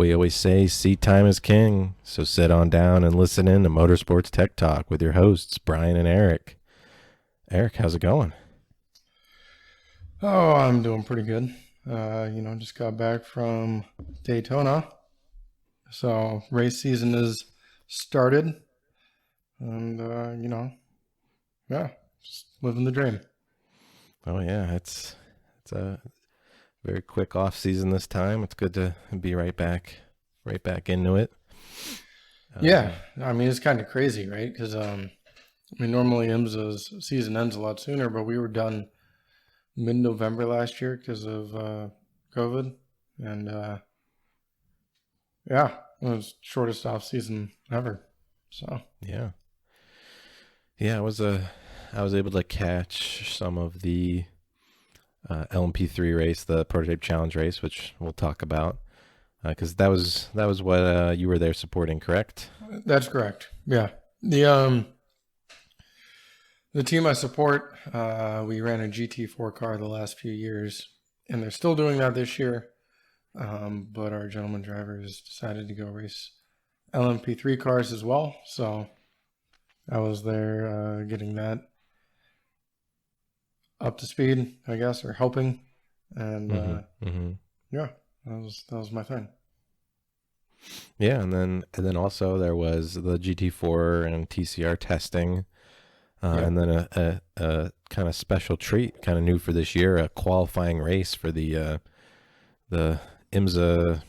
We always say seat time is king, so sit on down and listen in to Motorsports Tech Talk with your hosts, Brian and Eric. Eric, how's it going? Oh, I'm doing pretty good. Just got back from Daytona. So race season is started and, yeah, just living the dream. Oh yeah, it's a very quick off season this time. It's good to be right back into it. Yeah, Um, I mean, it's kind of crazy, right? Because, normally IMSA's season ends a lot sooner, but we were done mid-November last year because of COVID. And, yeah, it was shortest off season ever. So, yeah, yeah. I was able to catch some of the LMP3 race, the Prototype Challenge race, which we'll talk about because that was what you were there supporting, correct? that's correct. Yeah. The team I support, we ran a GT4 car the last few years, and they're still doing that this year. But our gentleman drivers decided to go race LMP3 cars as well. So I was there getting that up to speed, I guess, or helping. And Mm-hmm. Mm-hmm. yeah, that was my thing. Yeah, and then also there was the GT4 and TCR testing, Yep. and then a kind of special treat, kind of new for this year, a qualifying race for the IMSA,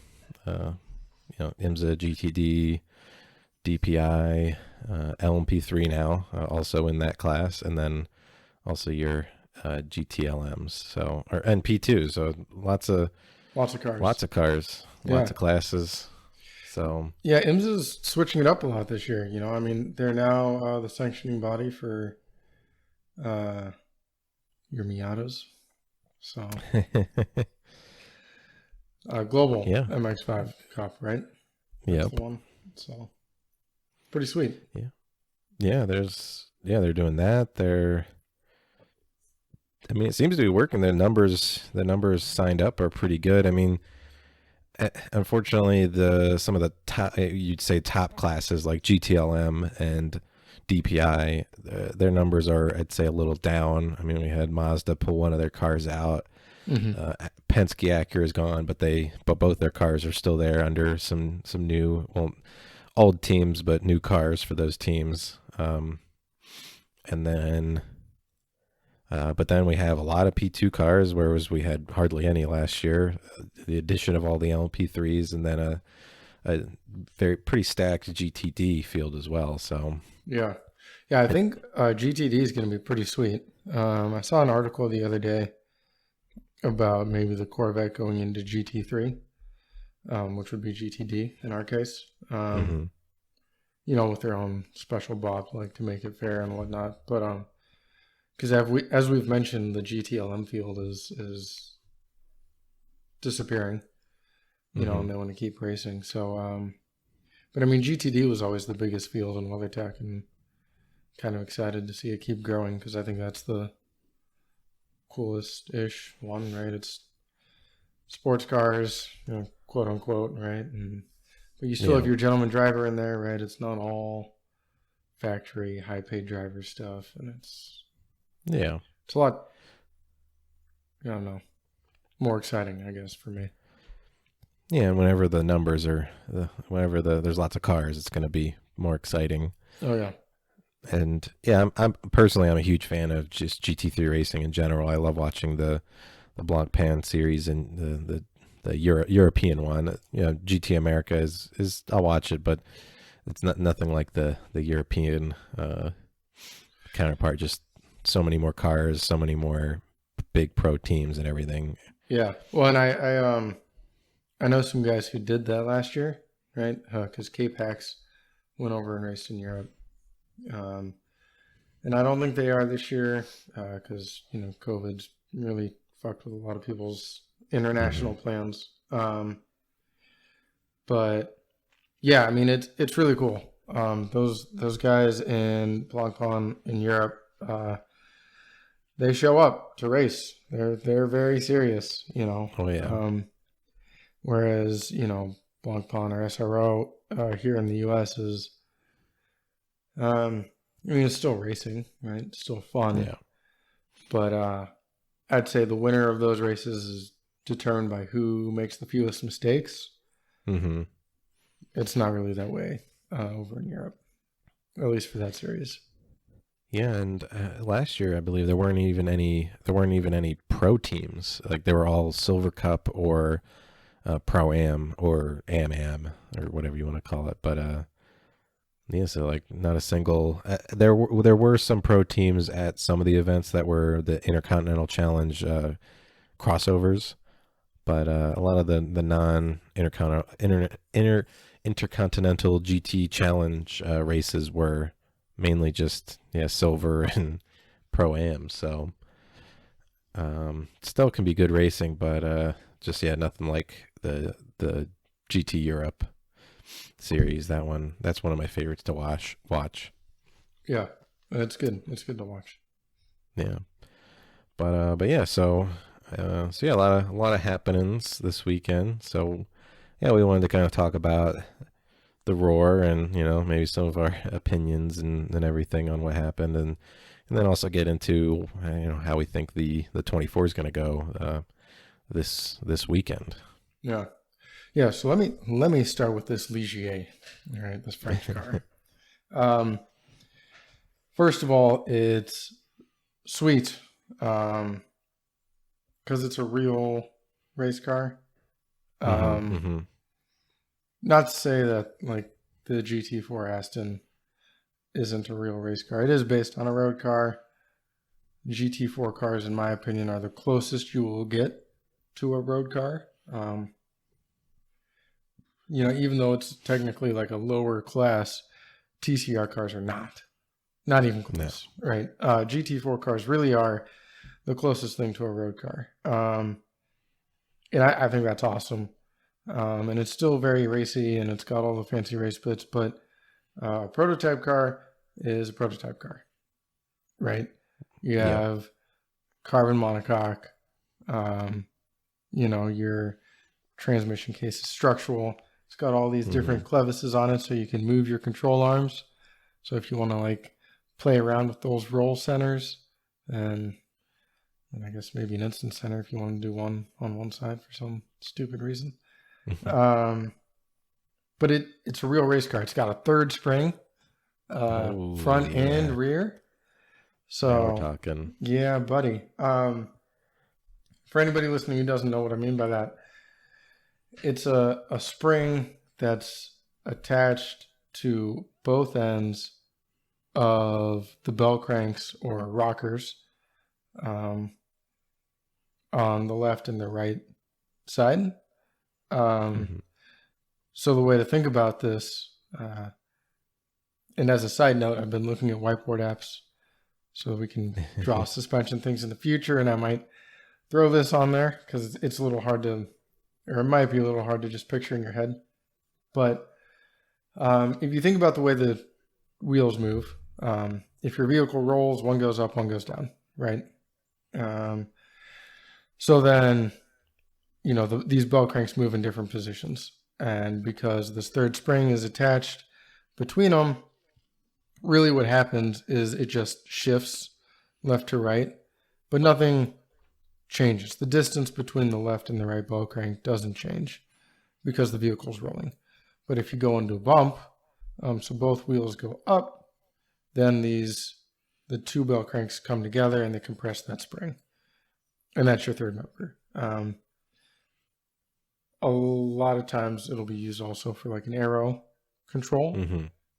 IMSA GTD, DPI, LMP3 now, also in that class, and then also your GTLMs, so or and P2, so Lots of lots cars. of cars, lots Yeah. of classes. So Yeah, IMSA's switching it up a lot this year. They're now the sanctioning body for uh, your Miatas. So Global yeah, MX5 Cup, right? That's yep, the one. So pretty sweet. yeah, they're doing that. I mean, it seems to be working. The numbers signed up are pretty good. I mean, unfortunately, the some of the top, you'd say top classes like GTLM and DPI, their numbers are, I'd say, a little down. I mean, we had Mazda pull one of their cars out. Hmm. Penske Acura is gone, but both their cars are still there under some new, well, old teams, but new cars for those teams. And then but then we have a lot of P2 cars, whereas we had hardly any last year. The addition of all the LP3s, and then a very pretty stacked GTD field as well. So, Yeah. Yeah, I I, think GTD is going to be pretty sweet. I saw an article the other day about maybe the Corvette going into GT3, which would be GTD in our case. mm-hmm, With their own special bop, like to make it fair and whatnot. But because as we've mentioned, the GTLM field is disappearing. mm-hmm. And they want to keep racing. So, but I mean, GTD was always the biggest field in WeatherTech, and kind of excited to see it keep growing because I think that's the coolest ish one, right? It's sports cars, quote unquote, right? But you still have Yeah, your gentleman driver in there, right? It's not all factory high paid driver stuff, and yeah, it's a lot, I don't know, more exciting, I guess, for me. yeah. And whenever there's lots of cars, it's going to be more exciting. Oh yeah. And yeah, I'm personally I'm a huge fan of just GT3 racing in general. I love watching the Blanc Pan series and the European one. GT America is I'll watch it, but it's not nothing like the European counterpart. Just so many more cars, so many more big pro teams and everything. Yeah. Well, and I know some guys who did that last year, right? Because K-Pax went over and raced in Europe. Um, and I don't think they are this year because COVID's really fucked with a lot of people's Hmm. international plans. But yeah, I mean it's really cool. Those guys in Blancpain in Europe, they show up to race. They're very serious. Oh yeah. Whereas Blancpain or SRO here in the U.S. is, it's still racing, right? It's still fun, Yeah. but I'd say the winner of those races is determined by who makes the fewest mistakes. Mm-hmm. It's not really that way over in Europe, at least for that series. Yeah, and last year I believe there weren't even any pro teams. Like they were all Silver Cup or Pro Am or Am or whatever you want to call it. But yeah, so like not a single. There were some pro teams at some of the events that were the Intercontinental Challenge crossovers, but a lot of the non intercontinental GT Challenge races were mainly just silver and pro am. So still can be good racing, but just nothing like the GT Europe series. That's one of my favorites to watch. Yeah, it's good. It's good to watch. Yeah, but yeah, so yeah, a lot of happenings this weekend. So yeah, we wanted to kind of talk about the Roar and maybe some of our opinions and everything on what happened, and then also get into how we think the 24 is going to go this weekend. Yeah. Yeah, so let me start with this Ligier, all right, this French car. First of all, it's sweet because it's a real race car. Not to say that like the GT4 Aston isn't a real race car. It is based on a road car. GT4 cars, in my opinion, are the closest you will get to a road car. Even though it's technically like a lower class, TCR cars are not even close, No. right? GT4 cars really are the closest thing to a road car. And I think that's awesome. And it's still very racy and it's got all the fancy race bits, but a prototype car is a prototype car, right? You have carbon monocoque, your transmission case is structural. It's got all these different clevises on it so you can move your control arms. So if you want to like play around with those roll centers, and I guess maybe an instant center if you want to do one on one side for some stupid reason. But it's a real race car. It's got a third spring, front and rear. So now we're talking. Yeah, buddy. For anybody listening who doesn't know what I mean by that, it's a spring that's attached to both ends of the bell cranks or rockers on the left and the right side. So the way to think about this, and as a side note, I've been looking at whiteboard apps so we can draw suspension things in the future, and I might throw this on there because it's a little hard to, or it might be a little hard to just picture in your head. But if you think about the way the wheels move, if your vehicle rolls, one goes up, one goes down, right? So then, these bell cranks move in different positions. And because this third spring is attached between them, really what happens is it just shifts left to right, but nothing changes. The distance between the left and the right bell crank doesn't change because the vehicle's rolling. But if you go into a bump, so both wheels go up, then the two bell cranks come together and they compress that spring. And that's your third member. A lot of times it'll be used also for like an aero control,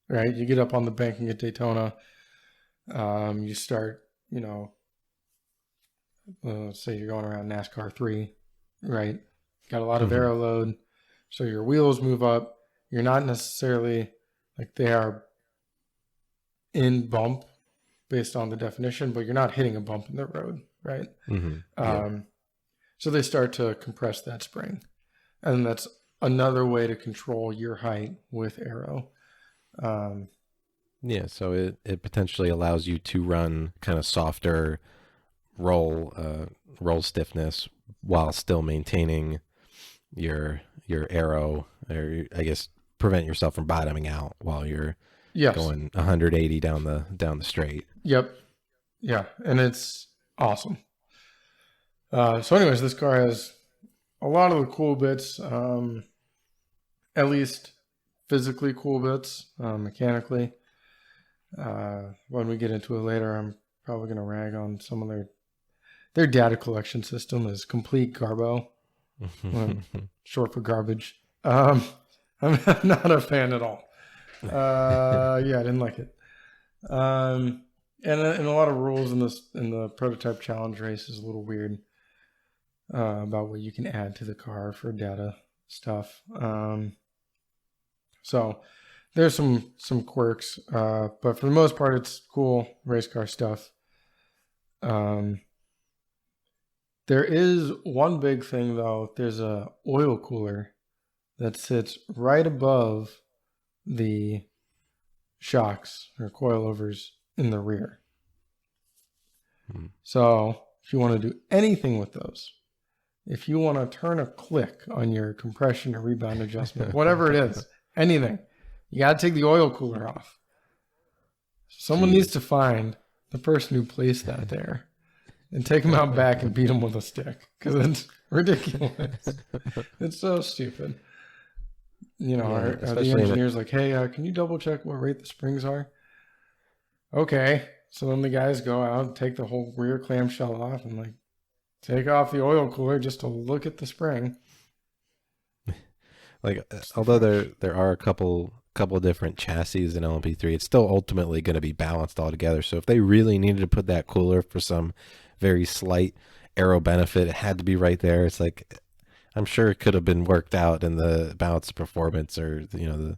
right? You get up on the banking at Daytona, you start, let's say you're going around NASCAR 3, right? Got a lot of aero load, so your wheels move up. You're not necessarily like they are in bump based on the definition, but you're not hitting a bump in the road, right? So they start to compress that spring. And that's another way to control your height with aero. So it potentially allows you to run kind of softer roll stiffness while still maintaining your aero or I guess prevent yourself from bottoming out while you're Yes. going 180 down the straight. Yep. Yeah. And it's awesome. So anyways, this car has a lot of the cool bits, at least physically cool bits, mechanically. When we get into it later, I'm probably going to rag on some of their data collection system is complete garbo, short for garbage. I'm not a fan at all. Yeah, I didn't like it. And a lot of rules in the prototype challenge race is a little weird about what you can add to the car for data stuff. So there's some quirks, but for the most part, it's cool race car stuff. There is one big thing though. There's a oil cooler that sits right above the shocks or coilovers in the rear. So if you want to do anything with those, if you want to turn a click on your compression or rebound adjustment, whatever it is, anything, you got to take the oil cooler off. Someone needs to find the person who placed that there and take them out back and beat them with a stick because it's ridiculous. It's so stupid. You know, are the engineers like, hey, can you double check what rate the springs are? Okay. So then the guys go out and take the whole rear clamshell off and like take off the oil cooler just to look at the spring. Like, although there are a couple of different chassis in LMP3, it's still ultimately going to be balanced all together. So if they really needed to put that cooler for some very slight aero benefit, it had to be right there. It's like, I'm sure it could have been worked out in the balance performance or, you know,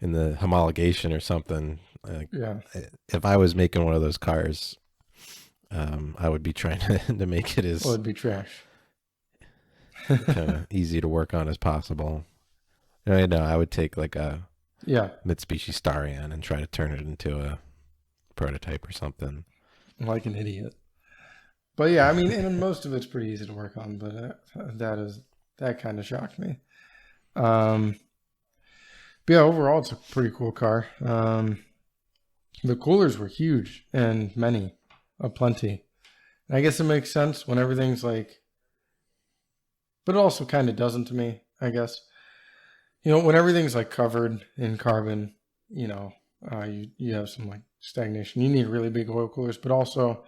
in the homologation or something. Like, Yeah. if I was making one of those cars, I would be trying to make it as Well, it'd be trash. kind of easy to work on as possible. I know I would take like a Mitsubishi Starion and try to turn it into a prototype or something. Like an idiot. But yeah, I mean, and most of it's pretty easy to work on, but that kind of shocked me. But yeah, overall, it's a pretty cool car. The coolers were huge and plenty. And I guess it makes sense when everything's like, but it also kind of doesn't to me, I guess. You know, when everything's like covered in carbon, you know, you have some like stagnation. You need really big oil coolers, but also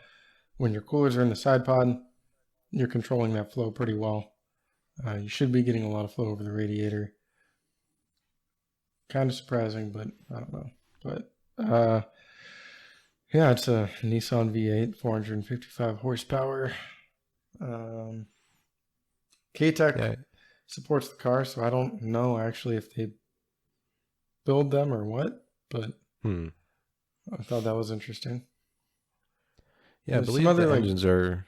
when your coolers are in the side pod, you're controlling that flow pretty well. You should be getting a lot of flow over the radiator. Kind of surprising, but I don't know. But yeah, it's a Nissan V8, 455 horsepower. K-Tech supports the car, so I don't know actually if they build them or what, but I thought that was interesting. Yeah, I believe the engines are.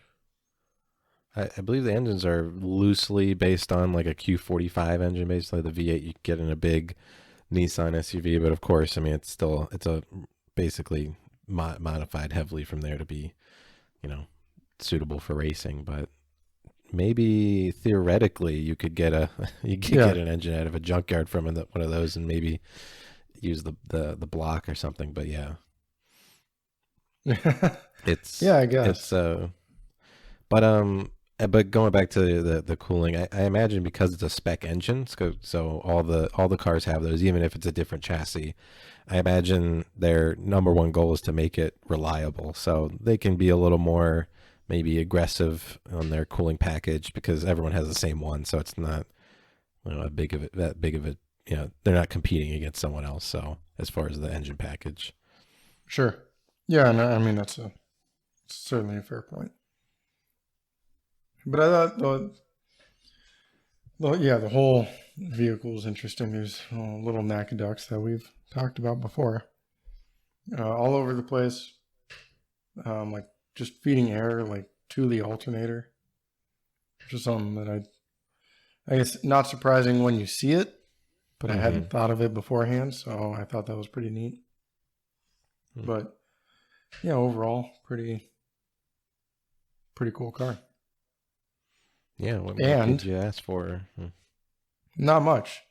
I believe the engines are loosely based on like a Q45 engine, basically the V8 you get in a big Nissan SUV. But of course, I mean it's a basically modified heavily from there to be, you know, suitable for racing. But maybe theoretically you could get get an engine out of a junkyard from one of those and maybe use the block or something. But yeah. It's I guess it's but going back to the cooling, I imagine because it's a spec engine, so all the cars have those, even if it's a different chassis. I imagine their number one goal is to make it reliable, so they can be a little more maybe aggressive on their cooling package because everyone has the same one, so it's not, you know, that big of a, you know, they're not competing against someone else. So as far as the engine package, sure, yeah, and I mean that's certainly a fair point. But I thought the whole vehicle is interesting. There's little NACA that we've talked about before, all over the place, like just feeding air like to the alternator, which is something that I guess not surprising when you see it, but I hadn't thought of it beforehand, so I thought that was pretty neat. But yeah, overall, pretty cool car. Yeah, what did you ask for? Not much.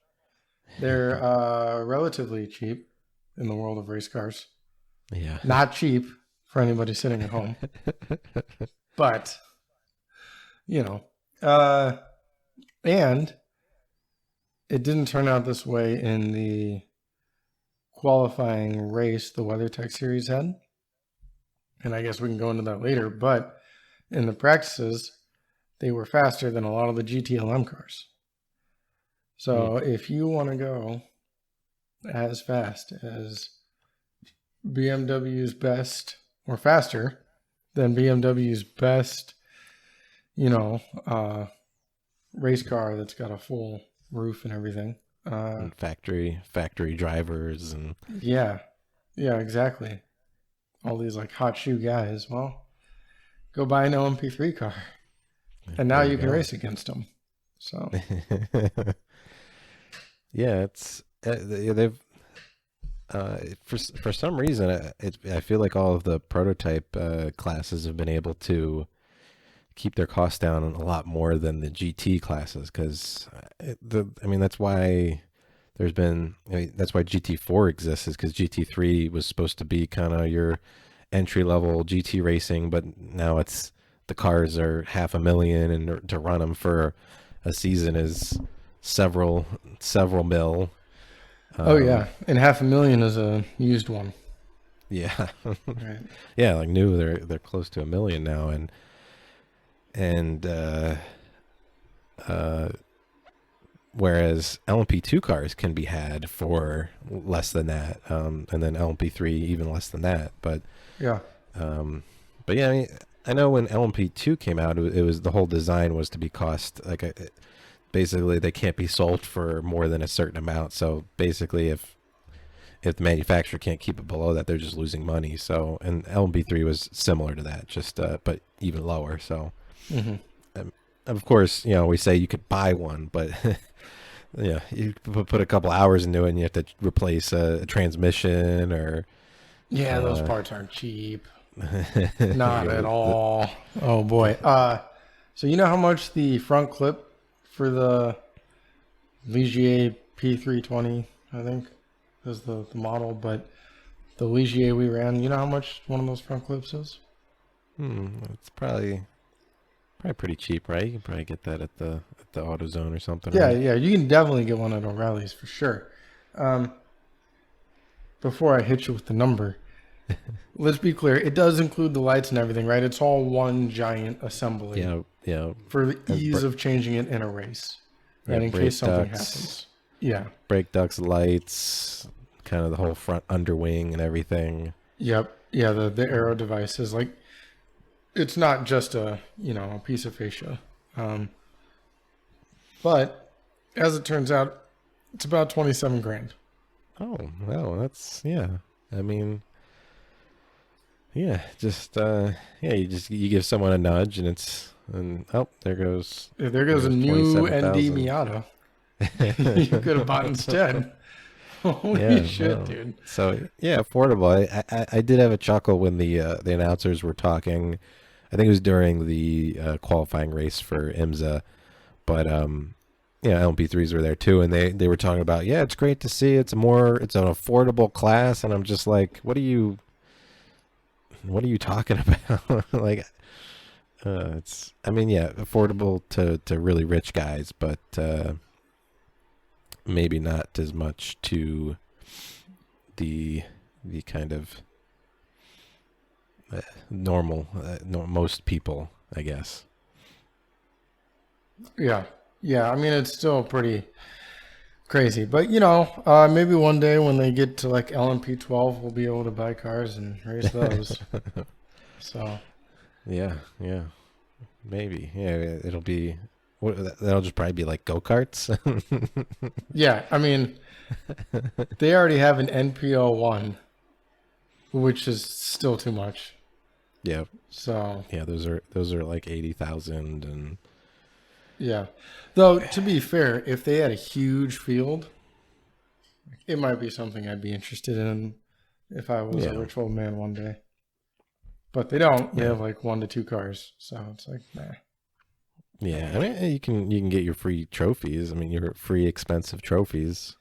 They're relatively cheap in the world of race cars. Yeah. Not cheap for anybody sitting at home, but you know, uh, and it didn't turn out this way in the qualifying race the WeatherTech series had. And I guess we can go into that later. But in the practices, they were faster than a lot of the GTLM cars. So if you want to go as fast as BMW's best or faster than BMW's best, race car that's got a full roof and everything. And factory drivers and Yeah, exactly. All these like hot shoe guys. Well, go buy an LMP3 car, and now you can race against them. So yeah, it's they've for some reason I feel like all of the prototype classes have been able to keep their costs down a lot more than the GT classes, because that's why that's why GT4 exists, is because GT3 was supposed to be kind of your entry level GT racing, but now the cars are $500,000, and to run them for a season is several mil. oh yeah, and $500,000 is a used one. Yeah. Right. Yeah, like new they're close to $1 million now, and whereas LMP2 cars can be had for less than that, and then LMP3 even less than that. But yeah, yeah, I know when LMP2 came out, it was the whole design was to be cost like basically they can't be sold for more than a certain amount. So basically, if the manufacturer can't keep it below that, they're just losing money. So, and LMP3 was similar to that, just but even lower. So. Mm-hmm. Of course, we say you could buy one, but yeah, you put a couple hours into it, and you have to replace a transmission or. Yeah, those parts aren't cheap. Not at all. Oh boy. So you know how much the front clip for the Ligier P320, I think, is the model, but the Ligier we ran, you know how much one of those front clips is? It's probably pretty cheap, right? You can probably get that at the AutoZone or something. Yeah, right? yeah, you can definitely get one at O'Reilly's for sure. Before I hit you with the number, let's be clear. It does include the lights and everything, right? It's all one giant assembly. Yeah. For the ease of changing it in a race, and in case something happens. Yeah. Brake ducts, lights, kind of the whole front underwing and everything. Yep. Yeah. The aero devices, like, it's not just a piece of fascia, but as it turns out, it's about 27 grand. Oh well, that's you give someone a nudge, and there goes If there goes a new ND Miata you could have bought instead. Holy shit, dude. So yeah, affordable. I did have a chuckle when the announcers were talking. I think it was during the qualifying race for IMSA, but LMP3s were there too, and they were talking about, it's great to see it's an affordable class, and I'm just like, what are you talking about? Like, it's affordable to really rich guys, but maybe not as much to the kind of normal most people, I guess. Yeah, it's still pretty crazy, but maybe one day when they get to like LMP12, we'll be able to buy cars and race those. So yeah, maybe it'll be that'll just probably be like go-karts. Yeah, they already have an NPO1, which is still too much. Yeah. So yeah, those are like 80,000, and yeah. Though to be fair, if they had a huge field, it might be something I'd be interested in if I was a rich old man one day. But they don't. They have like 1 to 2 cars, so it's like nah. Yeah, you can get your free trophies. Your free expensive trophies.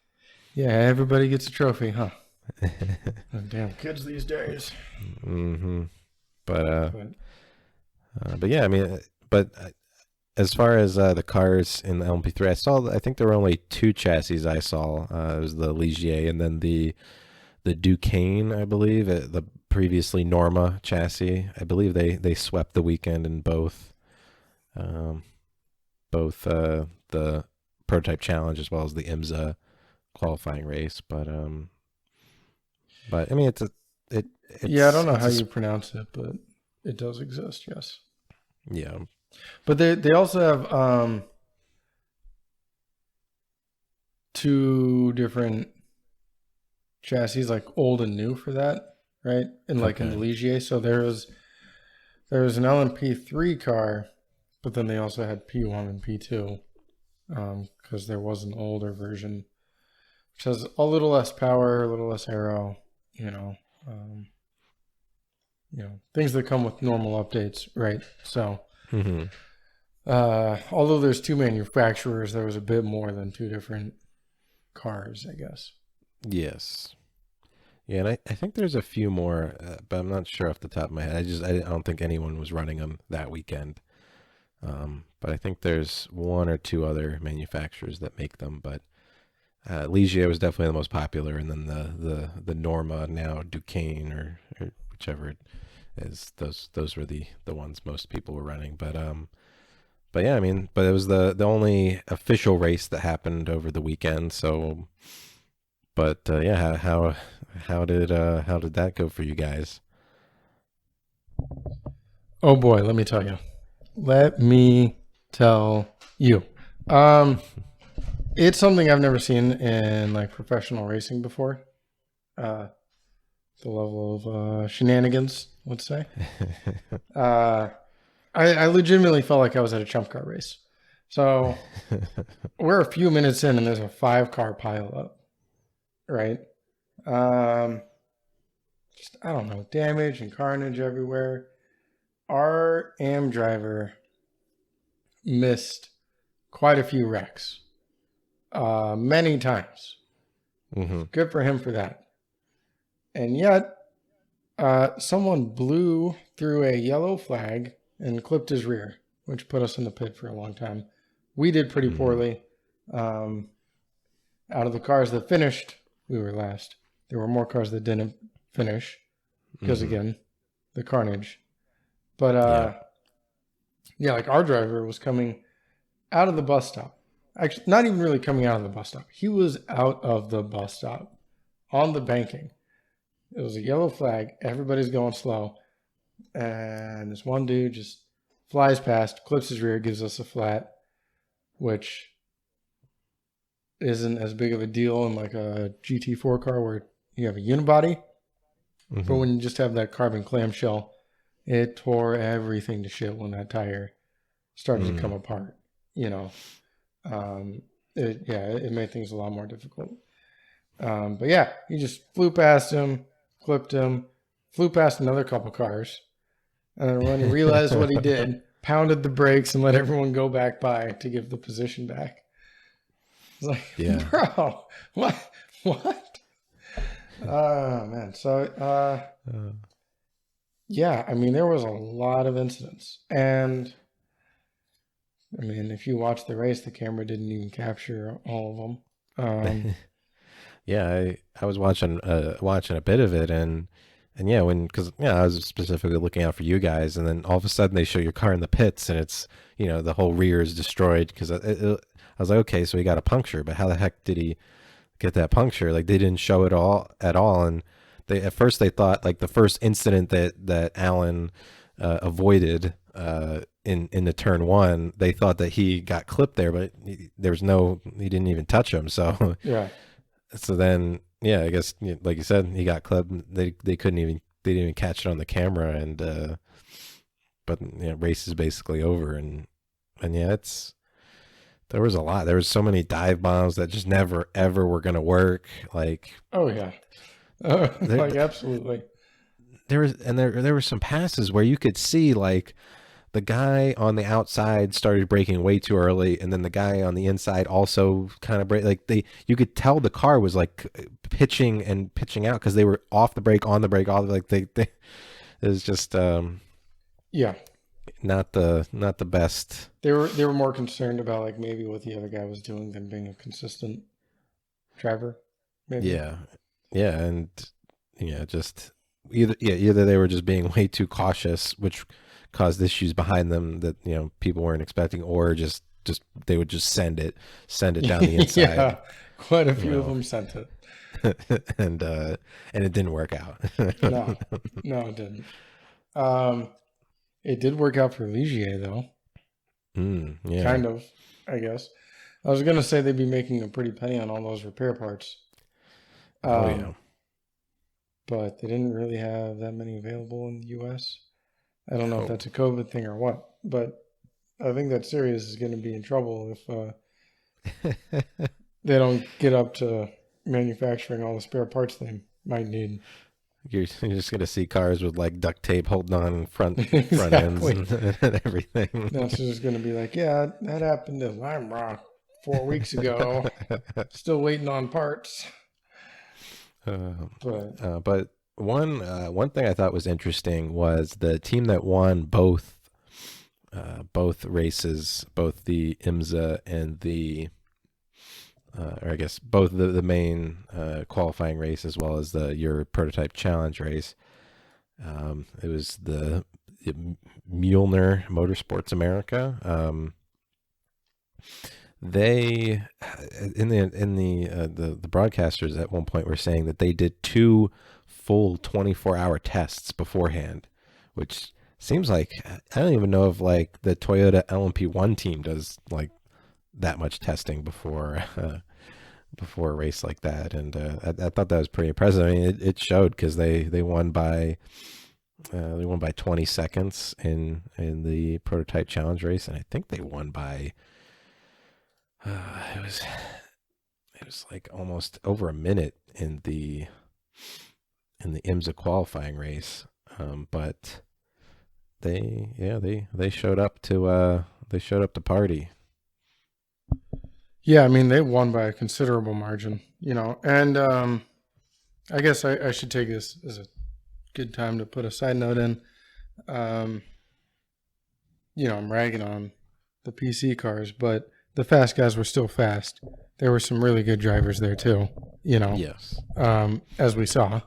Yeah, everybody gets a trophy, huh? Oh, damn kids these days. Mm-hmm. But But but yeah, I mean, but as far as the cars in the LMP3, I think there were only two chassis I saw. It was the Ligier and then the Duquesne, I believe, the previously Norma chassis. I believe they swept the weekend in um, both the prototype challenge as well as the IMSA qualifying race. But I mean, yeah, I don't know it's how a you pronounce it, but it does exist, yes. yeah. But they also have two different chassis, like old and new for that, right? And like in the Okay. Ligier, so there was an LMP3 car, but then they also had P1 and P2, because there was an older version which has a little less power, a little less aero, you know, um, things that come with normal updates, right? So, Hmm. although there's two manufacturers, there was a bit more than two different cars, I guess. Yes. Yeah, and I think there's a few more, but I'm not sure off the top of my head. I don't think anyone was running them that weekend. But I think there's one or two other manufacturers that make them. But Ligier was definitely the most popular, and then the Norma, now Duquesne or whichever it is. Those were the ones most people were running. But yeah, I mean, but it was the only official race that happened over the weekend. So, but yeah, how did that go for you guys? Oh boy, let me tell you. Let me tell you. Um, it's something I've never seen in like professional racing before. Uh, the level of shenanigans, let's say. Uh, I legitimately felt like I was at a chump car race. So we're a few minutes in, and there's a 5-car pile up, right? Um, just I don't know, damage and carnage everywhere. Our AM driver missed quite a few wrecks, many times. Hmm. Good for him for that. And yet, someone blew through a yellow flag and clipped his rear, which put us in the pit for a long time. We did pretty Hmm. poorly. Um, Out of the cars that finished, we were last. There were more cars that didn't finish because, Hmm. again, the carnage. But Yeah. yeah, like our driver was coming out of the bus stop. Actually, not even really coming out of the bus stop. He was out of the bus stop on the banking. It was a yellow flag. Everybody's going slow. And this one dude just flies past, clips his rear, gives us a flat, which isn't as big of a deal in like a GT4 car where you have a unibody. But Hmm. when you just have that carbon clamshell, it tore everything to shit when that tire started to come Mm. apart. You know, it made things a lot more difficult. But yeah, he just flew past him, clipped him, flew past another couple cars, and then when he realized what he did, pounded the brakes and let everyone go back by to give the position back. It's like, Yeah. bro, what? Oh man. So Uh, yeah, I mean there was a lot of incidents. And I mean if you watch the race, the camera didn't even capture all of them. yeah, I was watching a bit of it and yeah, because yeah, I was specifically looking out for you guys, and then all of a sudden they show your car in the pits, and it's the whole rear is destroyed because I was like, okay, so he got a puncture, but how the heck did he get that puncture? Like they didn't show it all at all, and they at first they thought like the first incident that Alan avoided in the turn one, they thought that he got clipped there, but he didn't even touch him, so. Yeah. So then, yeah, I guess like you said, he got clipped. They didn't even catch it on the camera, and but race is basically over, and yeah, there was a lot. There was so many dive bombs that just never ever were gonna work. Like Oh yeah. there Like absolutely. there was some passes where you could see like the guy on the outside started braking way too early, and then the guy on the inside also kind of you could tell the car was like pitching and pitching out because they were off the brake, on the brake, all like they it was just Yeah, not the best. they were more concerned about like maybe what the other guy was doing than being a consistent driver, maybe. Yeah, yeah, and yeah, just either they were just being way too cautious, which caused issues behind them that people weren't expecting, or just they would just send it down the inside, Yeah, quite a you few of know, them sent it. and it didn't work out. No, no, it didn't. Um, it did work out for Ligier though, Yeah. kind of, I guess. I was gonna say they'd be making a pretty penny on all those repair parts, Oh yeah. um, but they didn't really have that many available in the U.S. I don't know if Oh. that's a COVID thing or what, but I think that Sirius is going to be in trouble if they don't get up to manufacturing all the spare parts they might need. You're just gonna see cars with like duct tape holding on front ends Exactly. and everything. That's just going to be like, yeah, that happened to Lime Rock 4 weeks ago. Still waiting on parts. But But one thing I thought was interesting was the team that won both races, both the IMSA and the or I guess both the main qualifying race as well as your prototype challenge race. It was the Mueller Motorsports America. They the broadcasters at one point were saying that they did 2 full 24-hour tests beforehand, which seems like I don't even know if like the Toyota LMP1 team does like that much testing before a race like that. And I thought that was pretty impressive. I mean, it showed because they won by 20 seconds in the prototype challenge race, and I think they won by it was like almost over a minute in the IMSA qualifying race. But they showed up to party. yeah, I mean, they won by a considerable margin, you know. And I guess I should take this as a good time to put a side note in. Um, I'm ragging on the PC cars, but the fast guys were still fast. There were some really good drivers there too, Yes. as we saw.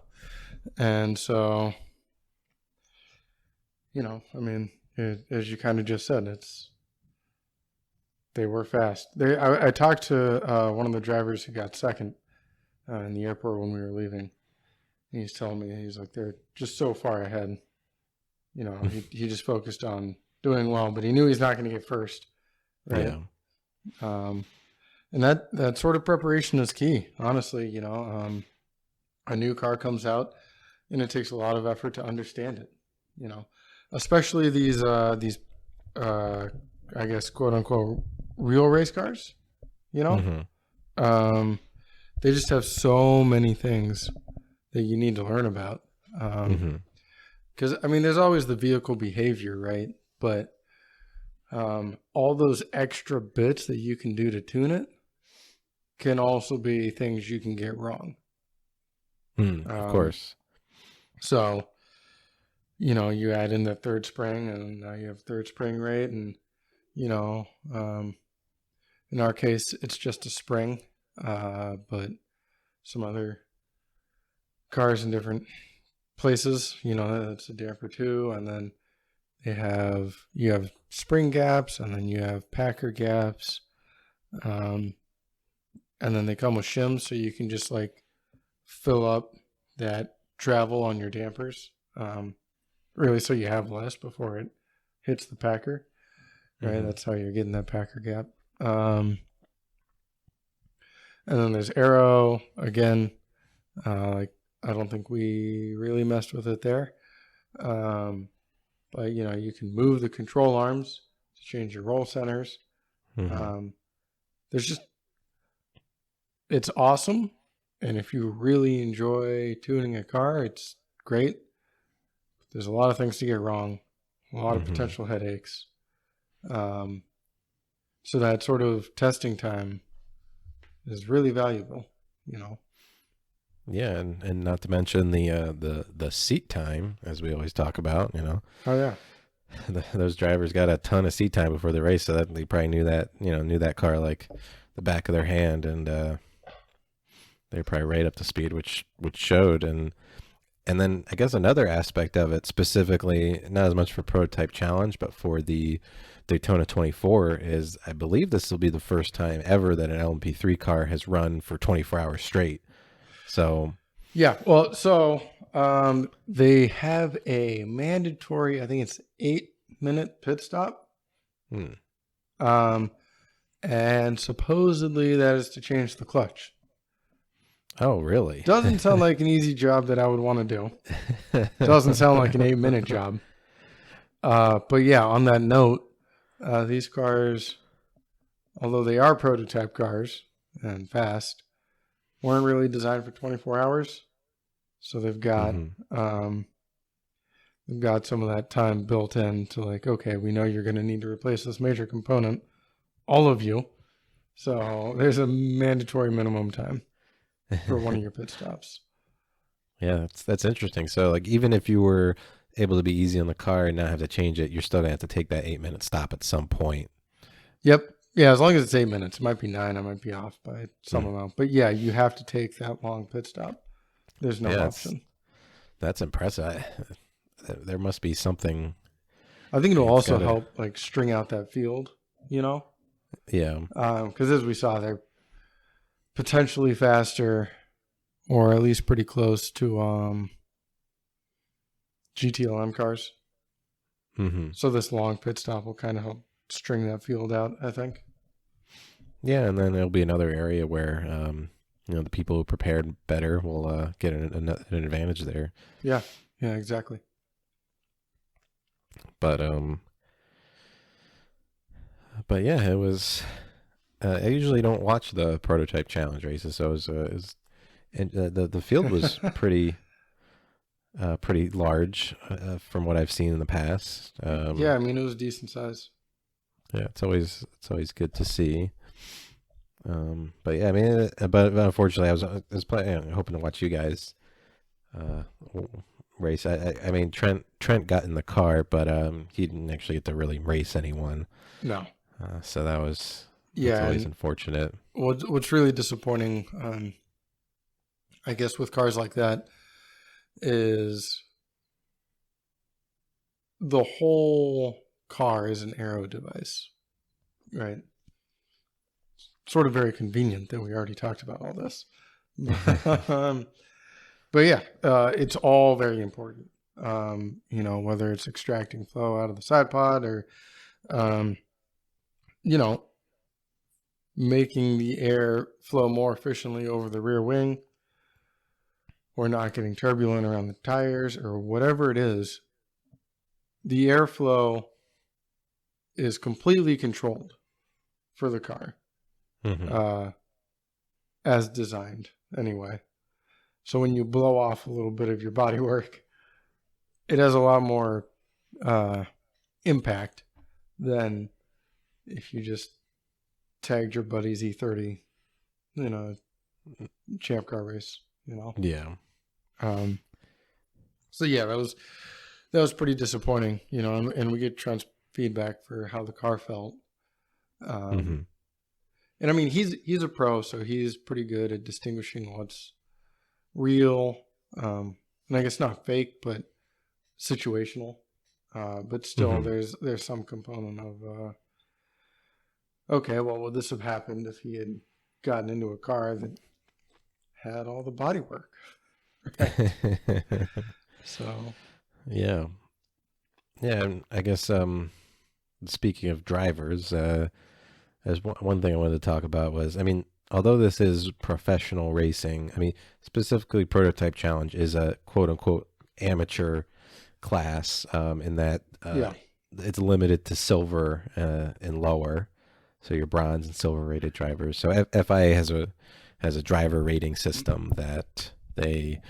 And so, I mean, as you kind of just said, they were fast. I talked to one of the drivers who got second in the airport when we were leaving. And he's telling me, he's like, they're just so far ahead. He just focused on doing well, but he knew he's not going to get first, right? Yeah. And that sort of preparation is key, honestly. A new car comes out, and it takes a lot of effort to understand it. Especially these I guess quote unquote real race cars. Mm-hmm. They just have so many things that you need to learn about. Mm-hmm. Because I mean, there's always the vehicle behavior, right? But all those extra bits that you can do to tune it can also be things you can get wrong. Of course. So, you add in the third spring, and now you have third spring rate, and in our case, it's just a spring, but some other cars in different places, it's a damper too, and then you have spring gaps, and then you have packer gaps, and then they come with shims, so you can just like fill up that travel on your dampers, really, so you have less before it hits the packer, right? Mm-hmm. That's how you're getting that packer gap. And then there's aero again. Like I don't think we really messed with it there. But you can move the control arms to change your roll centers. Mm-hmm. It's awesome. And if you really enjoy tuning a car, it's great. There's a lot of things to get wrong a lot of Mm-hmm. potential headaches. Um, so that sort of testing time is really valuable, you know. Yeah, and not to mention the seat time, as we always talk about. Oh yeah, Those drivers got a ton of seat time before the race, so that they probably knew that car like the back of their hand, and they're probably right up to speed, which showed. And then I guess another aspect of it, specifically not as much for Prototype Challenge, but for the Daytona 24, is I believe this will be the first time ever that an LMP3 car has run for 24 hours straight. So, yeah. Well, so they have a mandatory, I think it's 8-minute pit stop. hmm. Um, and supposedly that is to change the clutch. Oh, really? Doesn't sound like an easy job that I would want to do. Doesn't sound like an 8-minute job. But yeah, on that note, these cars, although they are prototype cars and fast, weren't really designed for 24 hours. So hmm. they've got some of that time built in to like, okay, we know you're going to need to replace this major component, all of you. So there's a mandatory minimum time for one of your pit stops. Yeah, that's interesting. So, like, even if you were able to be easy on the car and not have to change it, you're still gonna have to take that 8 minute stop at some point. Yep. Yeah, as long as it's 8 minutes. It might be 9. I might be off by some Hmm. amount. But yeah, you have to take that long pit stop. There's no Yeah, option. that's impressive. There must be something. I think it'll It's also gotta. help like string out that field, you know? Yeah. Because as we saw, they're potentially faster or at least pretty close to GTLM cars. Hmm. So this long pit stop will kind of help string that field out, I think. Yeah, and then there'll be another area where the people who prepared better will get an advantage there. Yeah. Yeah, exactly. But yeah, it was. I usually don't watch the prototype challenge races, so and the field was pretty large from what I've seen in the past. Yeah, I mean, it was decent size. Yeah, it's always good to see. But yeah, I mean, but unfortunately, I was hoping to watch you guys uh, race. I mean, Trent got in the car, but he didn't actually get to really race anyone. No. So that's Yeah, always and unfortunate. what's really disappointing, I guess, with cars like that is the whole car is an aero device, right? Sort of very convenient that we already talked about all this. um, but yeah, it's all very important. Whether it's extracting flow out of the side pod or, um, you know, making the air flow more efficiently over the rear wing or not getting turbulent around the tires or whatever it is, the airflow is completely controlled for the car Hmm. as designed anyway. So when you blow off a little bit of your body work, it has a lot more impact than if you just tagged your buddy's E30, champ car race. Yeah. So yeah, that was pretty disappointing, and we get Trent's feedback for how the car felt. Hmm. And I mean, he's a pro, so he's pretty good at distinguishing what's real, and I guess not fake, but situational. But still, Hmm. there's some component of okay, well, would this have happened if he had gotten into a car that had all the body work? Right. So Yeah. Yeah, and I guess speaking of drivers, as one thing I wanted to talk about was, I mean, although this is professional racing, I mean, specifically Prototype Challenge is a quote unquote amateur class, in that yeah, it's limited to silver and lower, so your bronze and silver rated drivers. So FIA has a driver rating system that they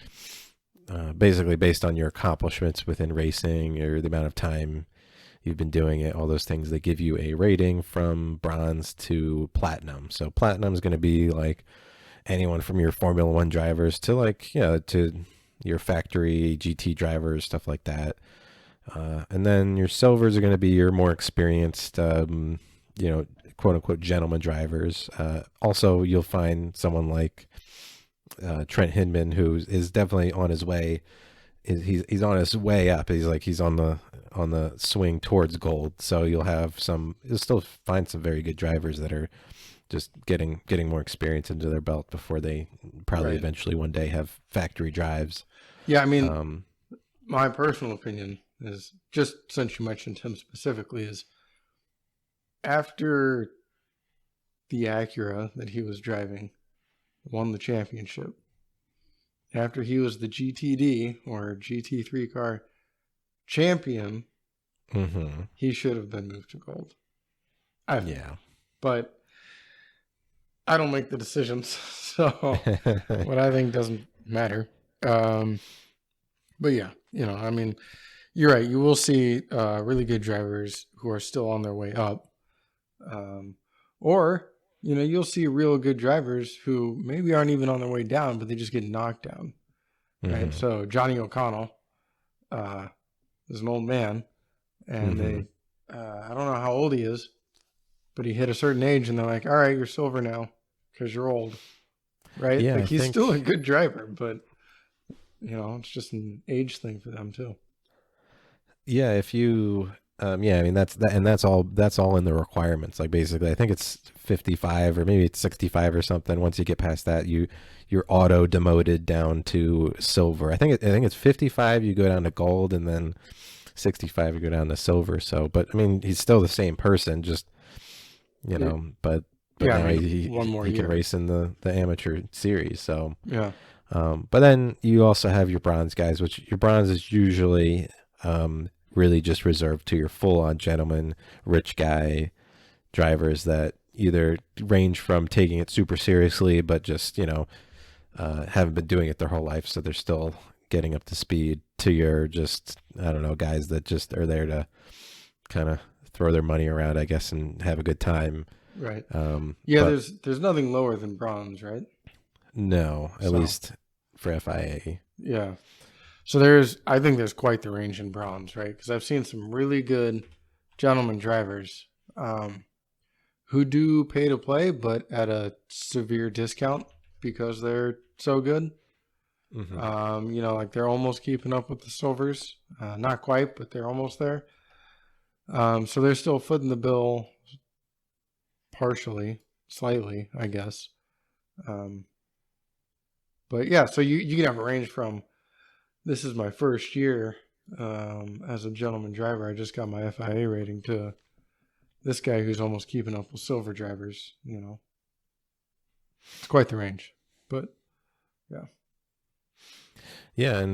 basically based on your accomplishments within racing or the amount of time you've been doing it, all those things. They give you a rating from bronze to platinum. So platinum is going to be like anyone from your Formula One drivers to like, to your factory GT drivers, stuff like that. And then your silvers are going to be your more experienced, quote unquote gentleman drivers. Also, you'll find someone like Trent Hindman, who is definitely on his way. He's on his way up. He's on the swing towards gold. So you'll still find some very good drivers that are just getting more experience into their belt before they probably eventually one day have factory drives. Yeah, I mean, my personal opinion is, just since you mentioned him specifically, is after the Acura that he was driving won the championship, after he was the GTD or GT3 car champion, he should have been moved to gold. But I don't make the decisions, so what I think doesn't matter. But yeah, I mean, you're right. You will see really good drivers who are still on their way up. Or, you'll see real good drivers who maybe aren't even on their way down, but they just get knocked down. Right? So Johnny O'Connell is an old man, and I don't know how old he is, but he hit a certain age, and they're like, all right, you're silver now because you're old. Right? Yeah, like, he's still a good driver, but, it's just an age thing for them too. Yeah, if you, I mean that's all in the requirements. Like basically, I think it's 55 or maybe it's 65 or something. Once you get past that, you're auto demoted down to silver. I think it's 55. You go down to gold, and then 65 you go down to silver. So, but I mean, he's still the same person, just but yeah, now I mean, he can race in the amateur series. So yeah. But then you also have your bronze guys, which your bronze is usually really just reserved to your full-on gentleman, rich guy drivers that either range from taking it super seriously, but just, haven't been doing it their whole life. So they're still getting up to speed, to your just, I don't know, guys that just are there to kind of throw their money around, I guess, and have a good time. Right. There's nothing lower than bronze, right? No, at least for FIA. Yeah. So I think there's quite the range in bronze, right? Because I've seen some really good gentleman drivers who do pay to play, but at a severe discount because they're so good. Like they're almost keeping up with the silvers. Not quite, but they're almost there. So they're still footing the bill partially, slightly, I guess. But yeah, so you can have a range from, this is my first year as a gentleman driver, I just got my FIA rating, to this guy who's almost keeping up with silver drivers. It's quite the range. But yeah. Yeah,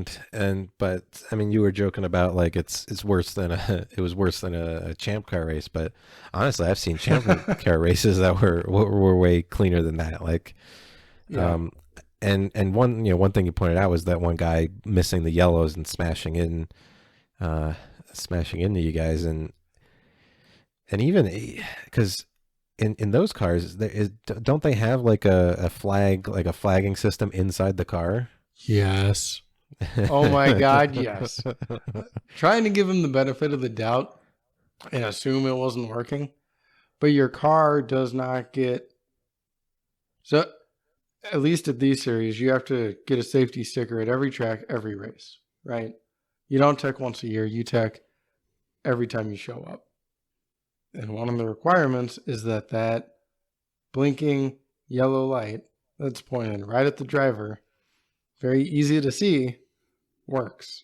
but I mean, you were joking about like it's worse than it was worse than a champ car race, but honestly, I've seen champ car races that were way cleaner than that. Like, and one thing you pointed out was that one guy missing the yellows and smashing into you guys, and even because in those cars, don't they have like a flag, like a flagging system inside the car? Yes. Oh my God, yes. Trying to give him the benefit of the doubt and assume it wasn't working, but your car does not get. So, at least at these series, you have to get a safety sticker at every track, every race, right? You don't tech once a year, you tech every time you show up. And one of the requirements is that blinking yellow light that's pointed right at the driver, very easy to see, works.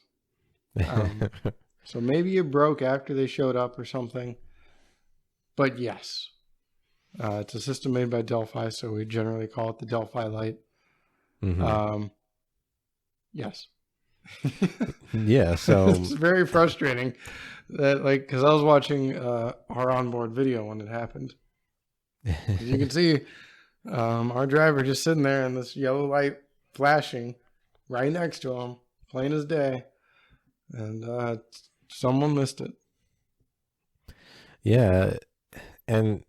So maybe it broke after they showed up or something. But yes, it's a system made by Delphi, so we generally call it the Delphi light. Yes. Yeah, so it's very frustrating that, like, because I was watching our onboard video when it happened. You can see our driver just sitting there and this yellow light flashing right next to him, plain as day, and someone missed it. Yeah, and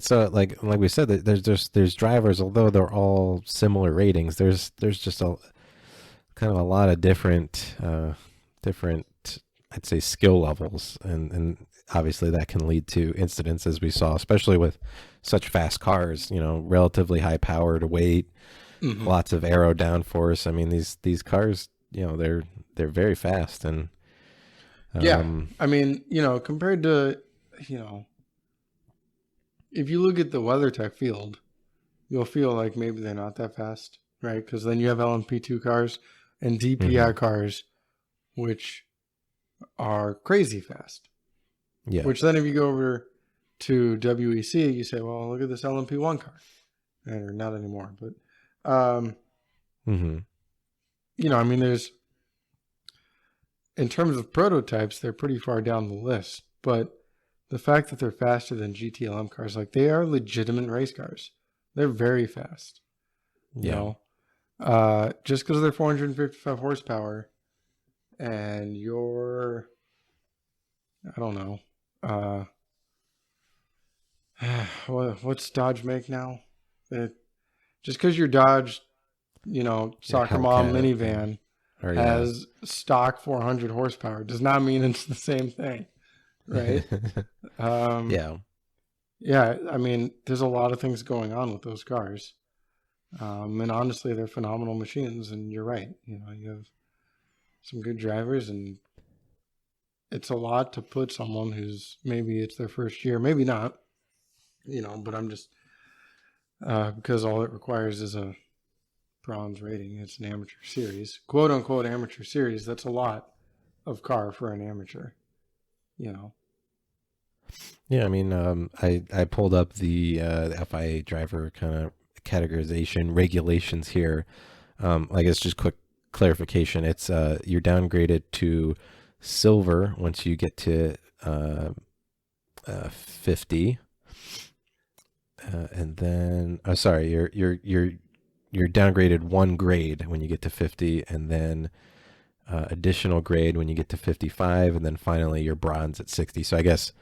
so like we said, that there's drivers, although they're all similar ratings. There's just a kind of a lot of different, I'd say, skill levels, and obviously that can lead to incidents, as we saw, especially with such fast cars. Relatively high power to weight, Hmm. lots of aero downforce. I mean, these cars, they're very fast, and Yeah. um, I mean, compared to, you know, if you look at the WeatherTech field, you'll feel like maybe they're not that fast, right? Because then you have LMP2 cars and DPI mhm, cars, which are crazy fast. yeah, Which then, if you go over to WEC, you say, well, look at this LMP1 car. Or not anymore. But, hmm I mean, in terms of prototypes, they're pretty far down the list. But the fact that they're faster than GTLM cars, like they are legitimate race cars. They're very fast, you yeah, know. Just because they're 455 horsepower and you're, I don't know, uh, what's Dodge make now? It, just because your Dodge, yeah, soccer mom Hellcat, minivan or yeah. has stock 400 horsepower does not mean it's the same thing, right? Um, Yeah. yeah, I mean, there's a lot of things going on with those cars. And honestly, they're phenomenal machines. And you're right. You have some good drivers, and it's a lot to put someone who's maybe it's their first year, maybe not, but I'm just, because all it requires is a bronze rating. It's an amateur series, quote unquote amateur series. That's a lot of car for an amateur, you know. Yeah, I mean, I pulled up the FIA driver kind of categorization regulations here. I guess just quick clarification. It's you're downgraded to silver once you get to 50, and then sorry, you're downgraded one grade when you get to 50, and then additional grade when you get to 55, and then finally you're bronze at 60. So I guess,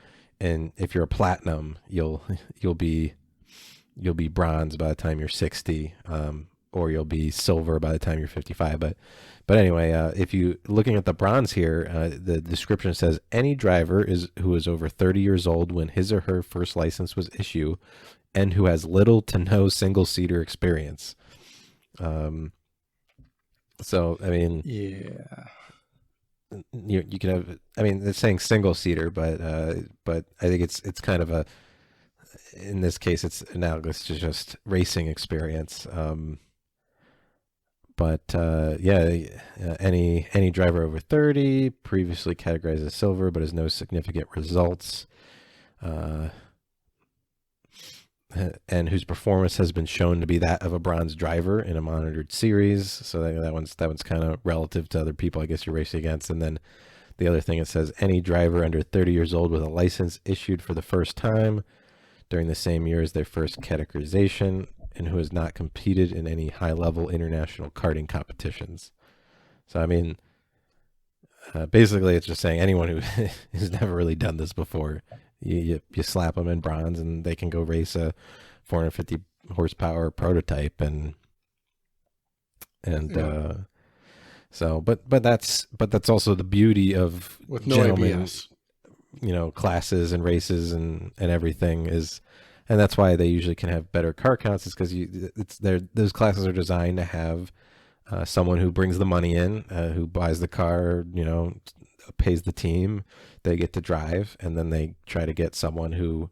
and if you're a platinum, you'll be you'll be bronze by the time you're 60, or you'll be silver by the time you're 55. But anyway, if you looking at the bronze here, the description says any driver who is over 30 years old when his or her first license was issued, and who has little to no single seater experience. Um, so I mean, Yeah. you can have. I mean, it's saying single seater, but I think it's kind of a, in this case it's analogous to just racing experience. But yeah, any driver over 30 previously categorized as silver, but has no significant results. Uh, and whose performance has been shown to be that of a bronze driver in a monitored series. So that one's kind of relative to other people, I guess, you're racing against. And then the other thing, it says any driver under 30 years old with a license issued for the first time during the same year as their first categorization, and who has not competed in any high-level international karting competitions. So I mean, basically, it's just saying anyone who has never really done this before, you slap them in bronze, and they can go race a 450 horsepower prototype, and Yeah. so, but that's also the beauty of With no gentlemen, ABS. classes and races and everything is, and that's why they usually can have better car counts, is because those classes are designed to have someone who brings the money in, who buys the car, pays the team, they get to drive, and then they try to get someone who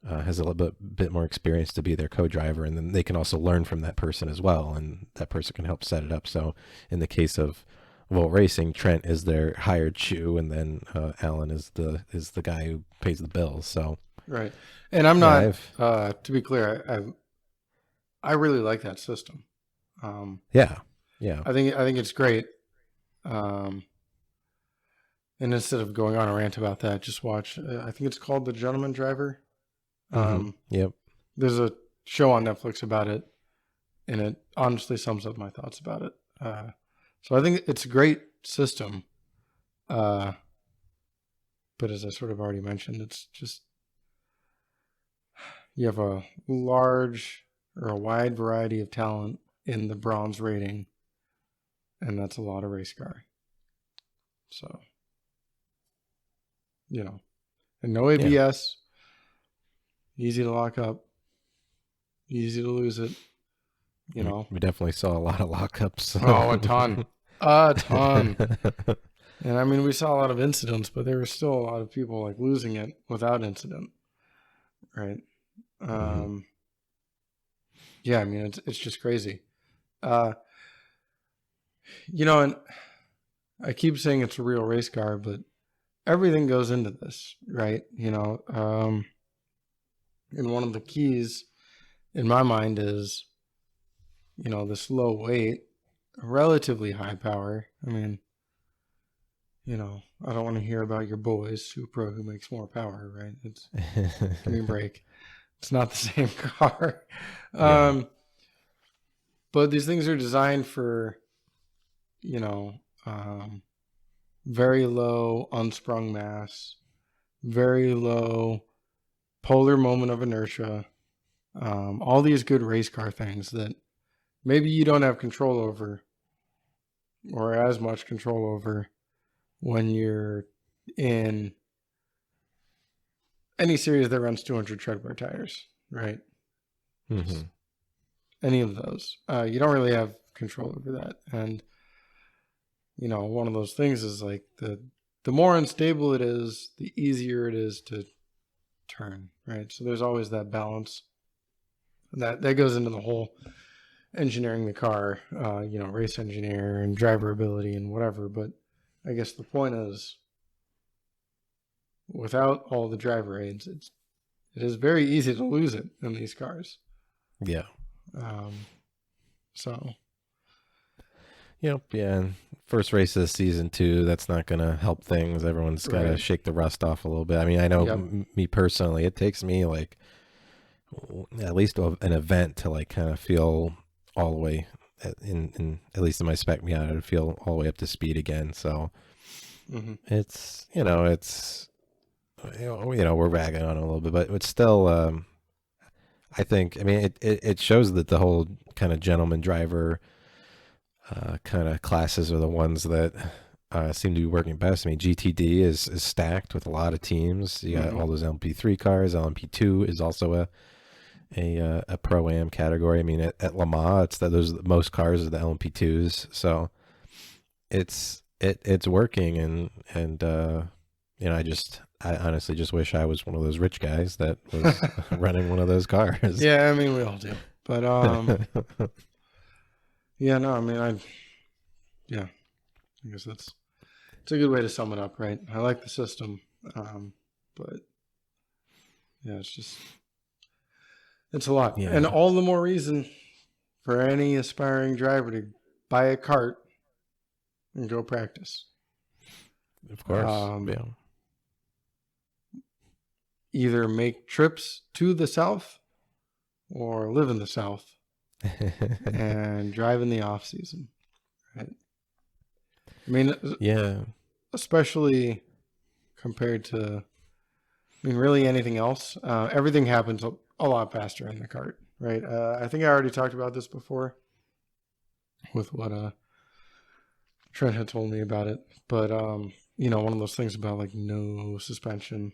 has a little bit more experience to be their co-driver, and then they can also learn from that person as well, and that person can help set it up. So in the case of Volt Racing, Trent is their hired shoe, and then Alan is the guy who pays the bills. So Right. And I'm yeah, not, I've to be clear, I really like that system. Um, yeah, yeah, I think it's great. Um, and instead of going on a rant about that, just watch. I think it's called The Gentleman Driver. yep, There's a show on Netflix about it, and it honestly sums up my thoughts about it. So I think it's a great system. Uh, But as I sort of already mentioned, it's just you have a large or a wide variety of talent in the bronze rating, and that's a lot of race car. So, and no ABS, easy to lock up, easy to lose it. We definitely saw a lot of lockups. Oh, a ton. And I mean, we saw a lot of incidents, but there were still a lot of people like losing it without incident, right? Yeah, I mean, it's just crazy. And I keep saying it's a real race car, but everything goes into this, right? And one of the keys in my mind is, this low weight, relatively high power. I mean, I don't want to hear about your boys, Supra, who makes more power, right? Give me a break. It's not the same car. But these things are designed for, very low unsprung mass, very low polar moment of inertia, all these good race car things that maybe you don't have control over or as much control over when you're in any series that runs 200 tread bar tires, right? Any of those. You don't really have control over that. And, one of those things is like the more unstable it is, the easier it is to turn, right? So there's always that balance. That goes into the whole engineering the car, race engineer and driver ability and whatever. But I guess the point is, without all the driver aids, it is very easy to lose it in these cars. Yeah. So. Yep. Yeah. First race of the season too. That's not going to help things. Everyone's got to shake the rust off a little bit. I mean, I know me personally, it takes me like at least an event to like kind of feel all the way in at least in my spec Miata to feel all the way up to speed again. So it's we're ragging on it a little bit, but it's still I think, I mean, it shows that the whole kind of gentleman driver kind of classes are the ones that seem to be working best. I mean, GTD is stacked with a lot of teams. You got all those LMP3 cars. LMP2 is also a Pro-Am category. I mean, at Le Mans, most cars are the LMP2s. So it's working, and I honestly just wish I was one of those rich guys that was running one of those cars. Yeah, I mean, we all do. But, yeah, no, I mean, I guess it's a good way to sum it up, right? I like the system. But, yeah, it's a lot. Yeah. And all the more reason for any aspiring driver to buy a kart and go practice. Of course, yeah. Either make trips to the South or live in the South and drive in the off season, right? I mean, especially compared to, really anything else. Everything happens a lot faster in the kart, right? I think I already talked about this before with what Trent had told me about it, but one of those things about like no suspension.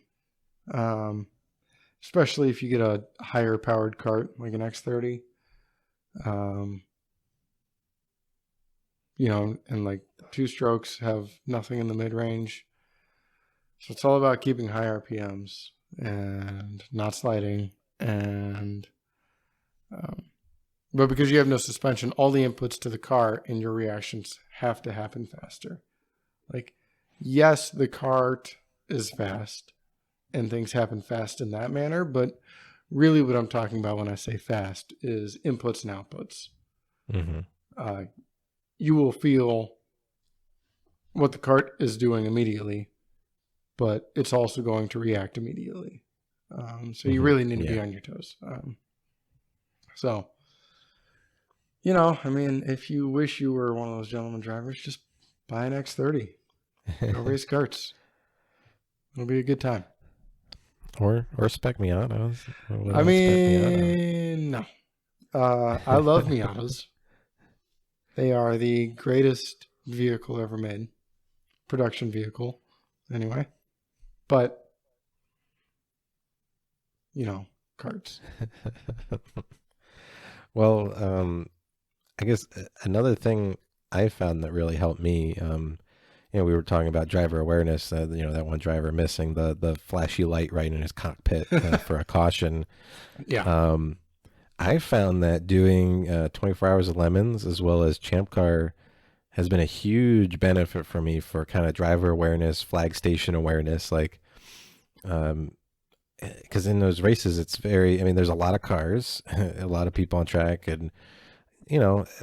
Especially if you get a higher powered kart like an X30, and like 2 strokes have nothing in the mid range. So it's all about keeping high RPMs and not sliding. And, but because you have no suspension, all the inputs to the car and your reactions have to happen faster. Like, yes, the kart is fast and things happen fast in that manner, but really what I'm talking about when I say fast is inputs and outputs. You will feel what the kart is doing immediately, but it's also going to react immediately. So you really need to be on your toes. So, if you wish you were one of those gentleman drivers, just buy an X30. Go race karts. It'll be a good time. Or Spec Miatas. What I about Spec Miata? mean, no. I love Miatas. They are the greatest vehicle ever made. Production vehicle, anyway. But, carts. Well, I guess another thing I found that really helped me, we were talking about driver awareness. That one driver missing the flashy light right in his cockpit for a caution. Yeah. I found that doing 24 Hours of Lemons as well as Champ Car has been a huge benefit for me for kind of driver awareness, flag station awareness, like, because in those races, there's a lot of cars, a lot of people on track, and,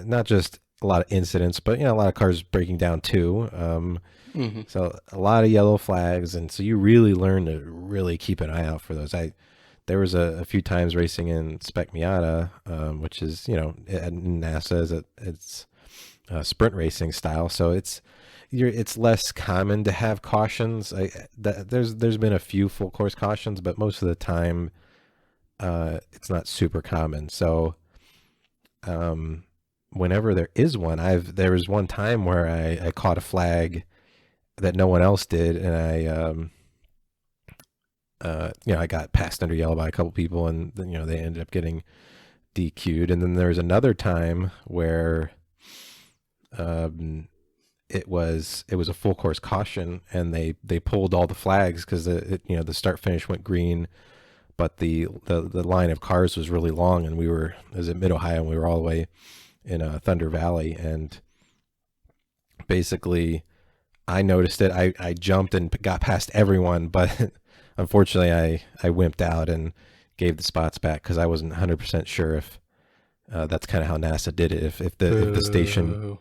not just a lot of incidents, but, a lot of cars breaking down too. Mm-hmm. So a lot of yellow flags. And so you really learn to really keep an eye out for those. There was a few times racing in Spec Miata, which is, at NASA, it's sprint racing style. So it's less common to have cautions. There's been a few full course cautions, but most of the time, it's not super common. So, whenever there is one, there was one time where I caught a flag that no one else did, and I got passed under yellow by a couple people, and then, they ended up getting DQ'd. And then there was another time where, it was a full course caution, and they pulled all the flags because the start finish went green, but the line of cars was really long, and it was at Mid Ohio, and we were all the way in Thunder Valley, and basically I noticed it. I jumped and got past everyone, but unfortunately I wimped out and gave the spots back because I wasn't 100% sure if that's kind of how NASA did it. If the station,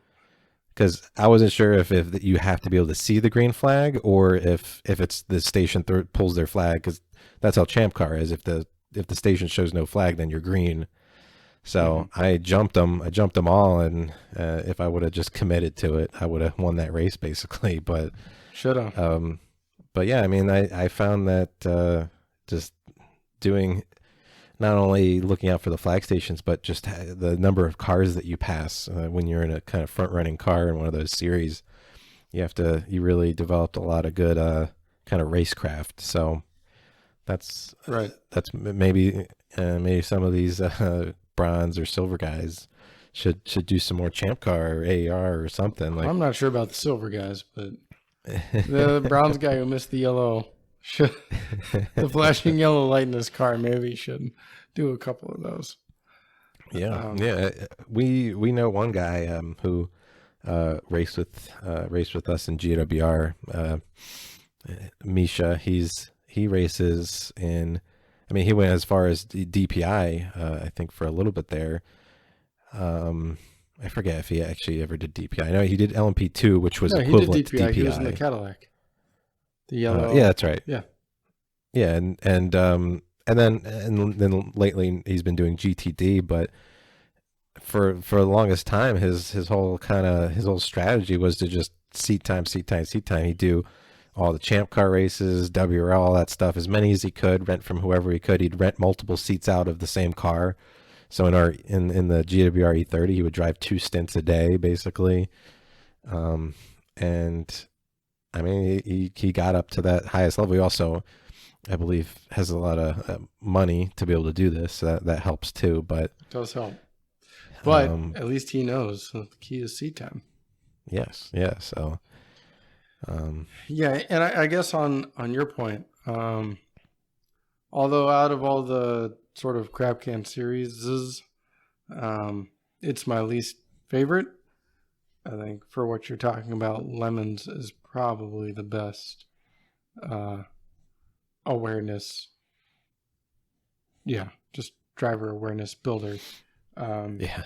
because I wasn't sure if you have to be able to see the green flag, or if it's the station pulls their flag, because that's how Champ Car is. If the station shows no flag, then you're green. So I jumped them all, and if I would have just committed to it, I would have won that race basically. But should have. But yeah, I mean, I found that just doing, not only looking out for the flag stations, but just the number of cars that you pass when you're in a kind of front running car in one of those series, you really developed a lot of good kind of racecraft. So that's right. That's maybe some of these bronze or silver guys should do some more Champ Car or AAR or something. Like, I'm not sure about the silver guys, but the bronze guy who missed the yellow, the flashing yellow light in his car, maybe he should do a couple of those. Yeah. We know one guy who raced with us in GWR. Misha, he races in. I mean, he went as far as DPI, I think, for a little bit there. I forget if he actually ever did DPI. I know he did LMP2, which was equivalent he did DPI. to DPI. He was in the Cadillac. The yellow. Yeah, that's right. Yeah. Yeah, and then lately he's been doing GTD, but for the longest time his whole strategy was to just seat time. He'd do all the Champ Car races, WRL, all that stuff, as many as he could, rent from whoever he could. He'd rent multiple seats out of the same car. So in the GWR E30, he would drive 2 stints a day, basically. And I mean, he got up to that highest level. He also, I believe, has a lot of money to be able to do this, so that helps too. But it does help. But at least he knows the key is seat time. Yes. Yeah. So. Yeah, and I guess on your point, although out of all the sort of crap can series, it's my least favorite. I think for what you're talking about, Lemons is probably the best awareness. Yeah, just driver awareness builder. Yeah.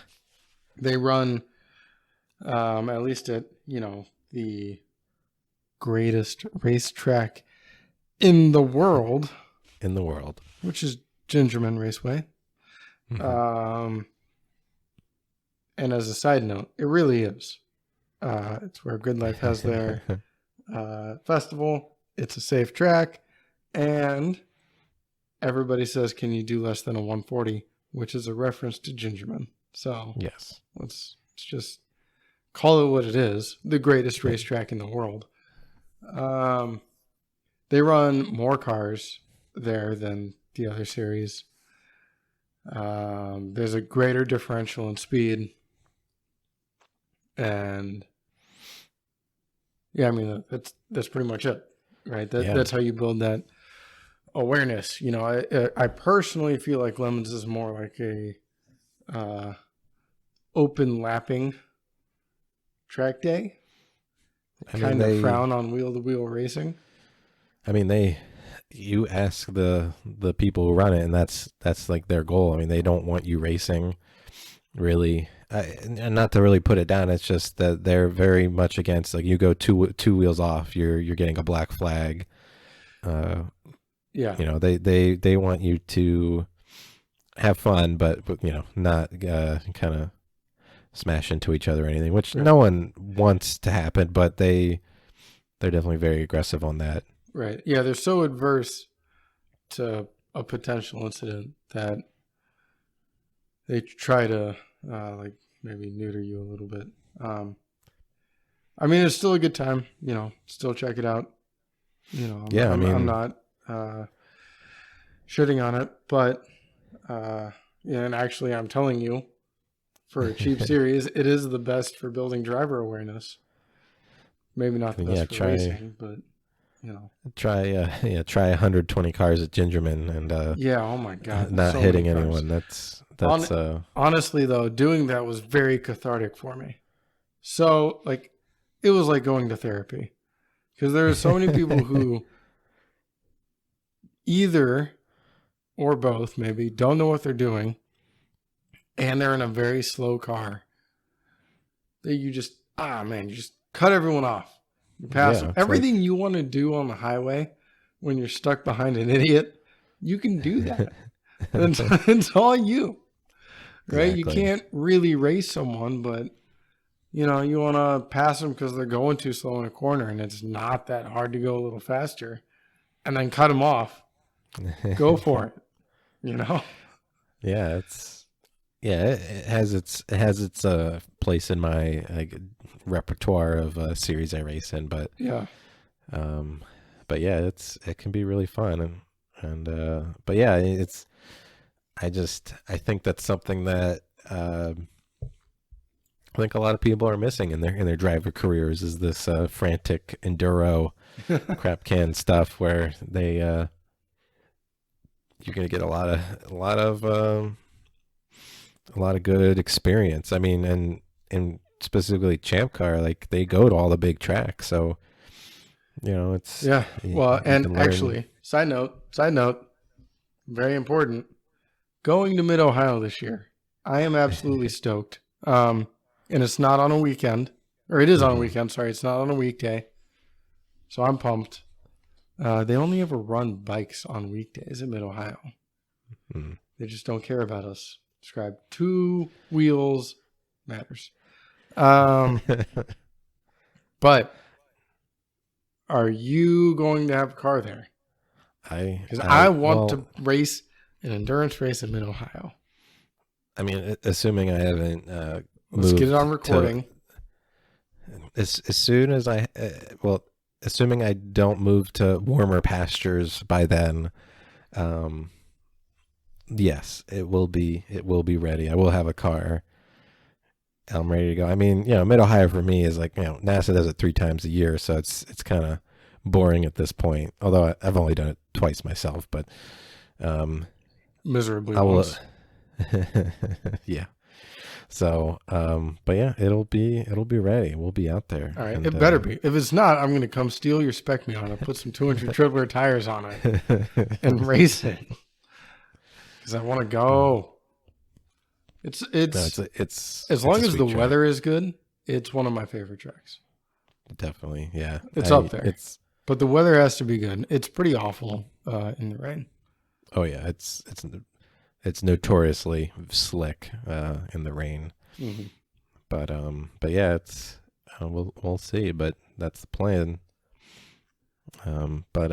They run at least at the greatest racetrack in the world, which is Gingerman Raceway. Mm-hmm. And as a side note, it really is. It's where Good Life has their festival. it's a safe track, and everybody says, can you do less than a 140, which is a reference to Gingerman. So Yes. let's just call it what it is, the greatest racetrack in the world. They run more cars there than the other series. There's a greater differential in speed. And yeah, I mean, that's pretty much it, right? That's how you build that awareness. You know, I personally feel like Lemons is more like a open lapping track day. Kind of frown on wheel-to-wheel racing. I mean, you ask the people who run it, and that's like their goal. I mean, they don't want you racing, really. And not to really put it down, it's just that they're very much against, like, you go two wheels off, you're getting a black flag. Yeah, you know, they want you to have fun, but you know, not kind of smash into each other or anything, which no one wants to happen, but they're definitely very aggressive on that. Right. Yeah, they're so adverse to a potential incident that they try to like maybe neuter you a little bit. I mean, it's still a good time, you know, still check it out. You know, I'm not shitting on it, but and actually I'm telling you, for a cheap series, it is the best for building driver awareness. Maybe not the best for racing, but you know, try 120 cars at Gingerman and oh my god, not hitting anyone. That's honestly though, doing that was very cathartic for me. So like, it was like going to therapy, because there are so many people who either or both maybe don't know what they're doing, and they're in a very slow car that you just you just cut everyone off. You pass them. Everything you want to do on the highway when you're stuck behind an idiot, you can do that. It's all you, right? Exactly. You can't really race someone, but you know, you want to pass them because they're going too slow in a corner, and it's not that hard to go a little faster, and then cut them off. Go for it. You know? Yeah, it has its place in my repertoire of series I race in, but yeah, it can be really fun, and but yeah, I think that's something that I think a lot of people are missing in their driver careers, is this frantic enduro crap can stuff where they you're gonna get a lot of good experience. I mean, and specifically Champ Car, like, they go to all the big tracks, so you know, it's well, and actually, side note, very important. Going to Mid Ohio this year, I am absolutely stoked. And it's not on a weekend, or it is on a weekend. Sorry, it's not on a weekday, so I'm pumped. They only ever run bikes on weekdays in Mid Ohio. They just don't care about us. Describe 2 wheels matters. But are you going to have a car there? Because I want to race an endurance race in Mid Ohio. I mean, assuming I haven't let's get it on recording. As soon as assuming I don't move to warmer pastures by then, yes, it will be ready. I will have a car. I'm ready to go. I mean, you know, Mid Ohio for me is like, you know, NASA does it 3 times a year, so it's kind of boring at this point. Although I've only done it twice myself, but miserably once. Yeah. So, but yeah, it'll be ready. We'll be out there. All right, and, it better be. If it's not, I'm gonna come steal your Spec Miata, put some 200 Tripler tires on it, and race it. Because I want to go. It's as long as the weather is good, it's one of my favorite tracks. Definitely, yeah. It's up there. But the weather has to be good. It's pretty awful in the rain. Oh yeah, it's notoriously slick in the rain. Mm-hmm. But yeah, it's we'll see. But that's the plan. But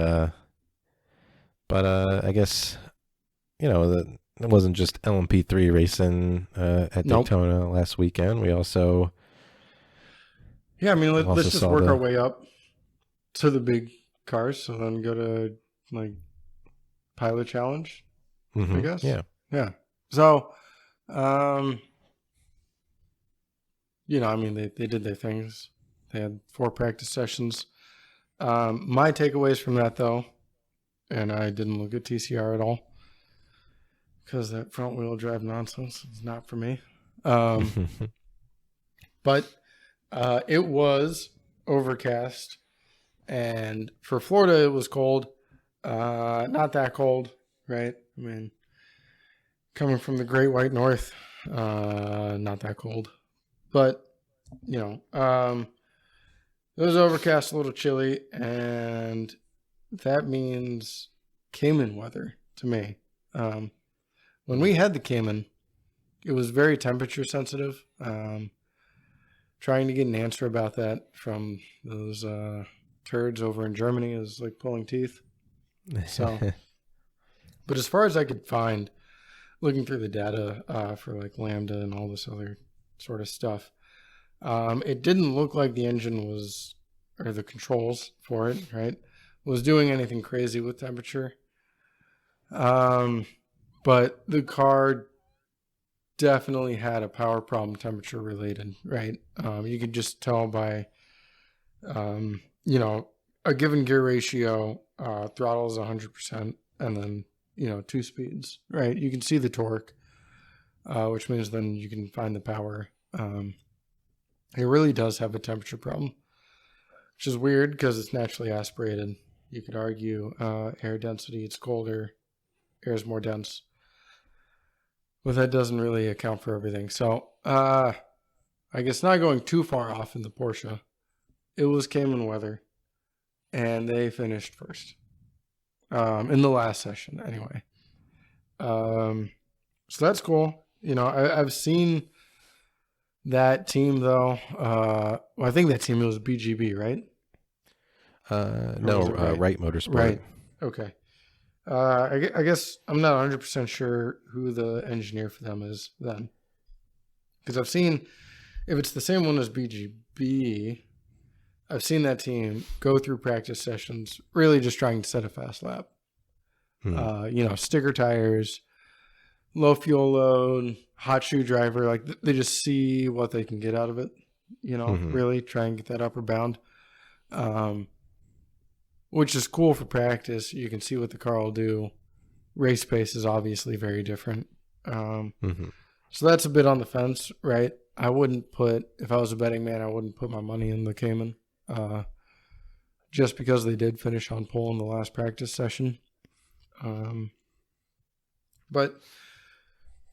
I guess it wasn't just LMP3 racing at Nope. Daytona last weekend. We also Yeah, I mean, also let's just saw work our the way up to the big cars, so then go to like Pilot Challenge, I guess. yeah. Yeah. So, um, I mean, they did their things. They had 4 practice sessions. My takeaways from that, though, and I didn't look at TCR at all because that front wheel drive nonsense is not for me. But it was overcast, and for Florida, it was cold. Not that cold, right? I mean, coming from the Great White North, not that cold. But, it was overcast, a little chilly, and that means Cayman weather to me. When we had the Cayman, it was very temperature sensitive. Trying to get an answer about that from those turds over in Germany is like pulling teeth. So, but as far as I could find, looking through the data for like Lambda and all this other sort of stuff, it didn't look like the engine was, or the controls for it, right, was doing anything crazy with temperature. But the car definitely had a power problem, temperature related, right? You could just tell by, a given gear ratio, throttle is 100%, and then, 2 speeds, right? You can see the torque, which means then you can find the power. It really does have a temperature problem, which is weird because it's naturally aspirated. You could argue air density, it's colder, air is more dense. But that doesn't really account for everything. So I guess not going too far off in the Porsche, it was Cayman weather, and they finished first in the last session anyway. So that's cool. I've seen that team though. I think that team was BGB, right? No, Right Motorsport. Right. Okay. I guess I'm not 100% sure who the engineer for them is then. Because I've seen, if it's the same one as BGB, I've seen that team go through practice sessions really just trying to set a fast lap. Sticker tires, low fuel load, hot shoe driver. Like they just see what they can get out of it, really try and get that upper bound. Which is cool for practice. You can see what the car will do. Race pace is obviously very different. So that's a bit on the fence, right? I wouldn't put, if I was a betting man, I wouldn't put my money in the Cayman. Just because they did finish on pole in the last practice session. But,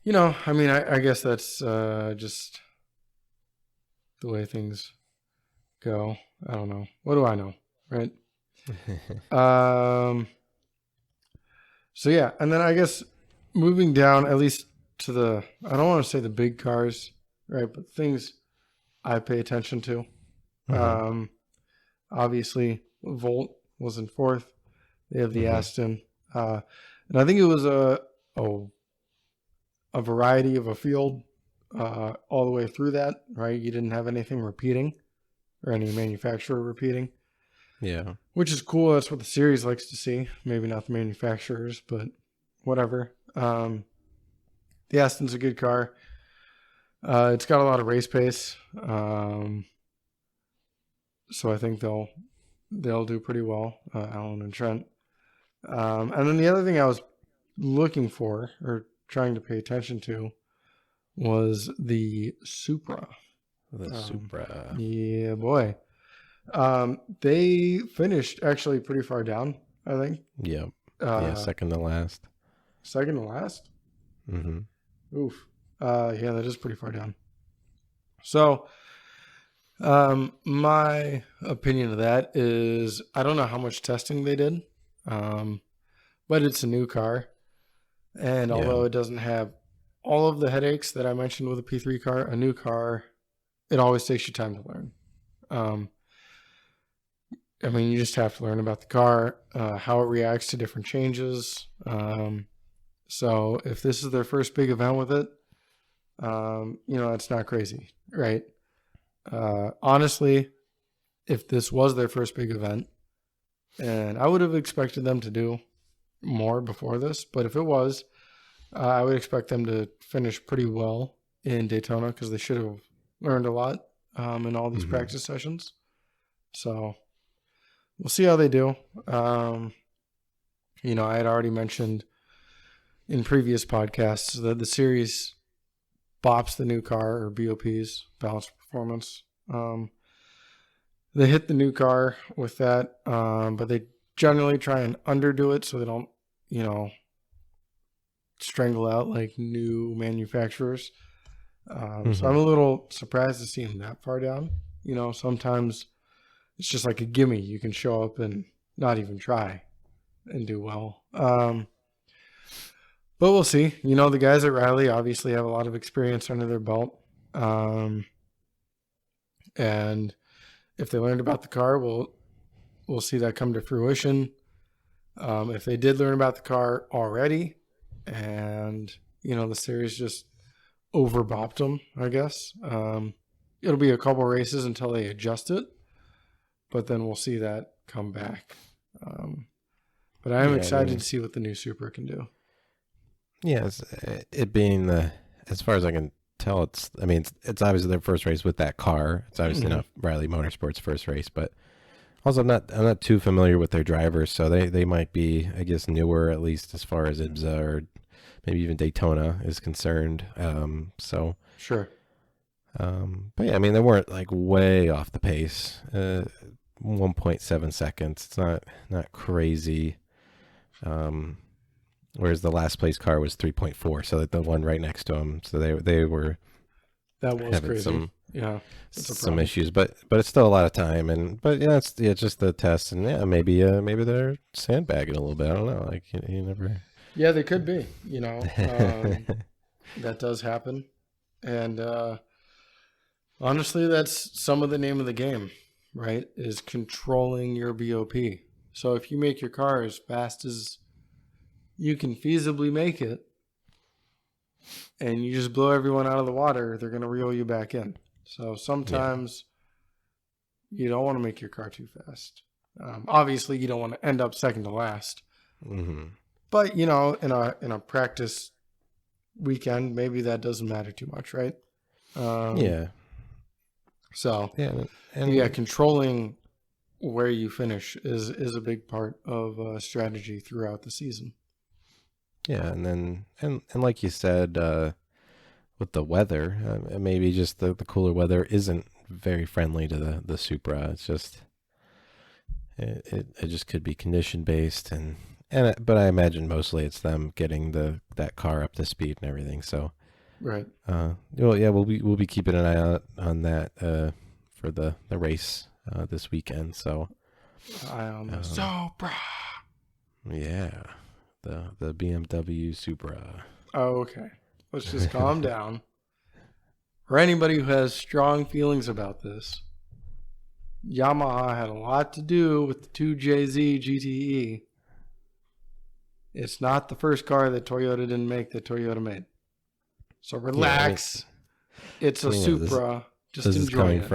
I guess that's just the way things go. I don't know. What do I know, right? So yeah, and then I guess moving down at least to the, I don't want to say the big cars, right, but things I pay attention to. Obviously Volt was in 4th. They have the Aston, and I think it was a variety of a field all the way through that, right? You didn't have anything repeating or any manufacturer repeating. Yeah. Which is cool. That's what the series likes to see. Maybe not the manufacturers, but whatever. The Aston's a good car. It's got a lot of race pace. So I think they'll do pretty well, Alan and Trent. And then the other thing I was looking for or trying to pay attention to was the Supra. The Supra. Yeah, boy. They finished actually pretty far down, I think. Yep. Second to last. Second to last? Oof. Yeah, that is pretty far down. So, my opinion of that is I don't know how much testing they did, but it's a new car. And although it doesn't have all of the headaches that I mentioned with a P3 car, a new car, it always takes you time to learn. I mean, you just have to learn about the car, how it reacts to different changes. So if this is their first big event with it, it's not crazy, right? Honestly, if this was their first big event, and I would have expected them to do more before this, but if it was, I would expect them to finish pretty well in Daytona because they should have learned a lot in all these practice sessions. So we'll see how they do. I had already mentioned in previous podcasts that the series BOPs the new car, or BOPs, balanced performance. They hit the new car with that, but they generally try and underdo it so they don't, strangle out like new manufacturers. So I'm a little surprised to see him that far down. Sometimes it's just like a gimme. You can show up and not even try and do well. But we'll see. The guys at Riley obviously have a lot of experience under their belt. And if they learned about the car, we'll see that come to fruition. If they did learn about the car already and, the series just overbopped them, I guess, it'll be a couple races until they adjust it. But then we'll see that come back. But I am excited to see what the new Supra can do. Yes, it being as far as I can tell, it's obviously their first race with that car. It's obviously not Riley Motorsports' first race, but also I'm not too familiar with their drivers, so they might be, I guess, newer, at least as far as IBSA or maybe even Daytona is concerned. Sure. But yeah, they weren't like way off the pace. 1.7 seconds. It's not crazy. Whereas the last place car was 3.4, so that the one right next to him. So they were that was having crazy. some issues, but it's still a lot of time. But it's just the test, and maybe they're sandbagging a little bit. I don't know. Like you never. Yeah, they could be. That does happen, and honestly, that's some of the name of the game, right? Is controlling your BOP. So if you make your car as fast as you can feasibly make it, and you just blow everyone out of the water, they're going to reel you back in. So sometimes you don't want to make your car too fast. Obviously, you don't want to end up second to last. Mm-hmm. But in a practice weekend, maybe that doesn't matter too much, right? So controlling where you finish is a big part of strategy throughout the season. Yeah, and like you said, with the weather, maybe just the cooler weather isn't very friendly to the Supra. It's just it just could be condition based, but I imagine mostly it's them getting that car up to speed and everything. So right. We'll be keeping an eye out on that for the race this weekend. So eye on the Supra. Yeah. The BMW Supra. Oh, okay. Let's just calm down. For anybody who has strong feelings about this, Yamaha had a lot to do with the 2JZ GTE. It's not the first car that Toyota didn't make that Toyota made. So relax. It's a Supra. Just enjoy it.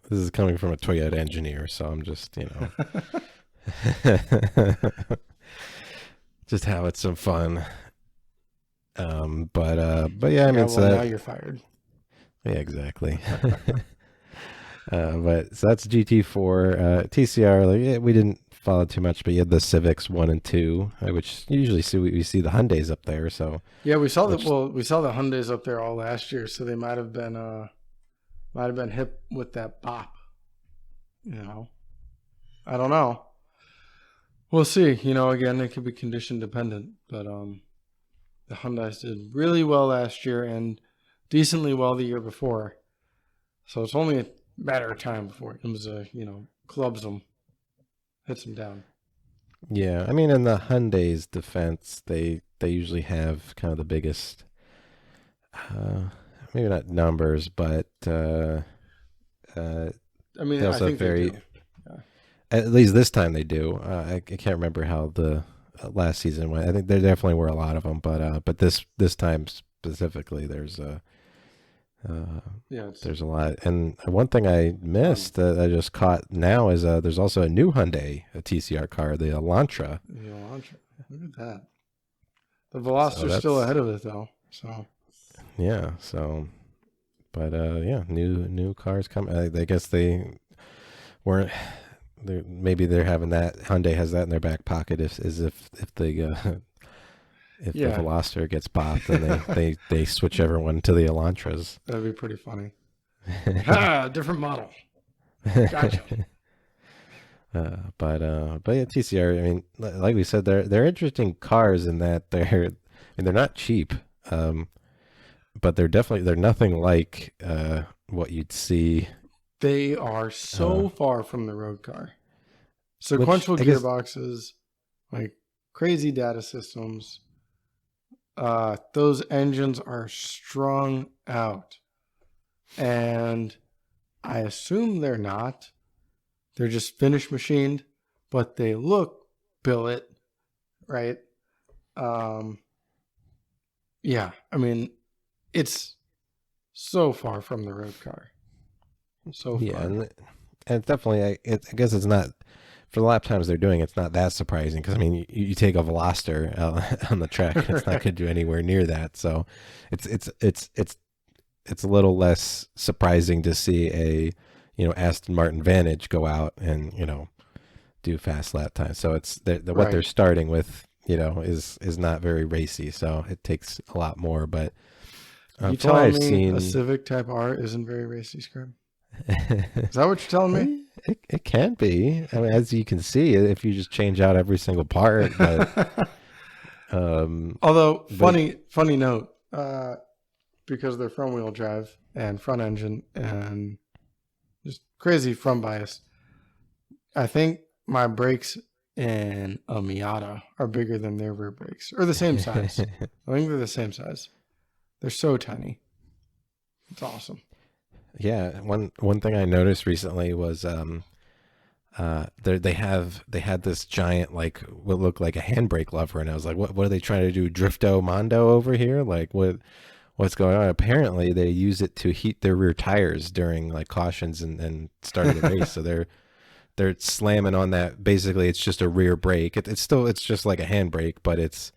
This is coming from a Toyota engineer, so I'm just, just have it some fun. But yeah, now you're fired. Yeah, exactly. But so that's GT4, TCR. We didn't follow too much, but you had the Civics 1 and 2, which usually we see the Hyundais up there. So yeah, we saw the Hyundais up there all last year, so they might have been hip with that bop. I don't know. We'll see. Again, it could be condition dependent, but the Hyundais did really well last year and decently well the year before. So it's only a matter of time before IMSA, clubs them, hits them down. Yeah, in the Hyundai's defense, they usually have kind of the biggest, maybe not numbers, but they also have very. At least this time they do. I can't remember how the last season went. I think there definitely were a lot of them, but this time specifically, uh, Yeah, it's there's a lot. And one thing I fun. missed that I just caught now is there's also a new Hyundai, a TCR car, the Elantra. The Elantra. Look at that. The So Veloster's still that's ahead of it though. So yeah. So but yeah, new cars come. I guess they weren't. Maybe they're having that. Hyundai has that in their back pocket. If the if the yeah, Veloster gets popped, then they switch everyone to the Elantras. that'd be pretty funny. Ha! Different model. Gotcha. But yeah, TCR. I mean, like we said, they're interesting cars in that I mean, they're not cheap. But they're nothing like what you'd see. They are Uh, so far from the road car. which Sequential I guess gearboxes, like crazy data systems. Those engines are strung out. And I assume they're not. They're just finished machined, but they look billet, right? Um, yeah, I mean, it's so far from the road car. So yeah, far. and it's definitely I guess it's not for the lap times they're doing. It's not that surprising because I mean you take a Veloster on the track, and it's not going to do anywhere near that. So it's a little less surprising to see a Aston Martin Vantage go out and do fast lap times. So it's what they're Right. starting with, is not very racy. So it takes a lot more. But You from what telling I've me a seen, Civic Type R isn't very racy, Scrub? Is that what you're telling me? it can be. I mean, as you can see, if you just change out every single part. But Although, but funny note, because they're front wheel drive and front engine and just crazy front bias, I think my brakes in a Miata are bigger than their rear brakes, or the same size. I think they're the same size. They're so tiny. It's awesome. yeah, one thing I noticed recently was they had this giant, like, what looked like a handbrake lever, and I was like, what are they trying to do, drifto mondo over here? Like, what's going on? Apparently they use it to heat their rear tires during like cautions and start of the race. So they're slamming on that. Basically it's just a rear brake. It's just like a handbrake, but it's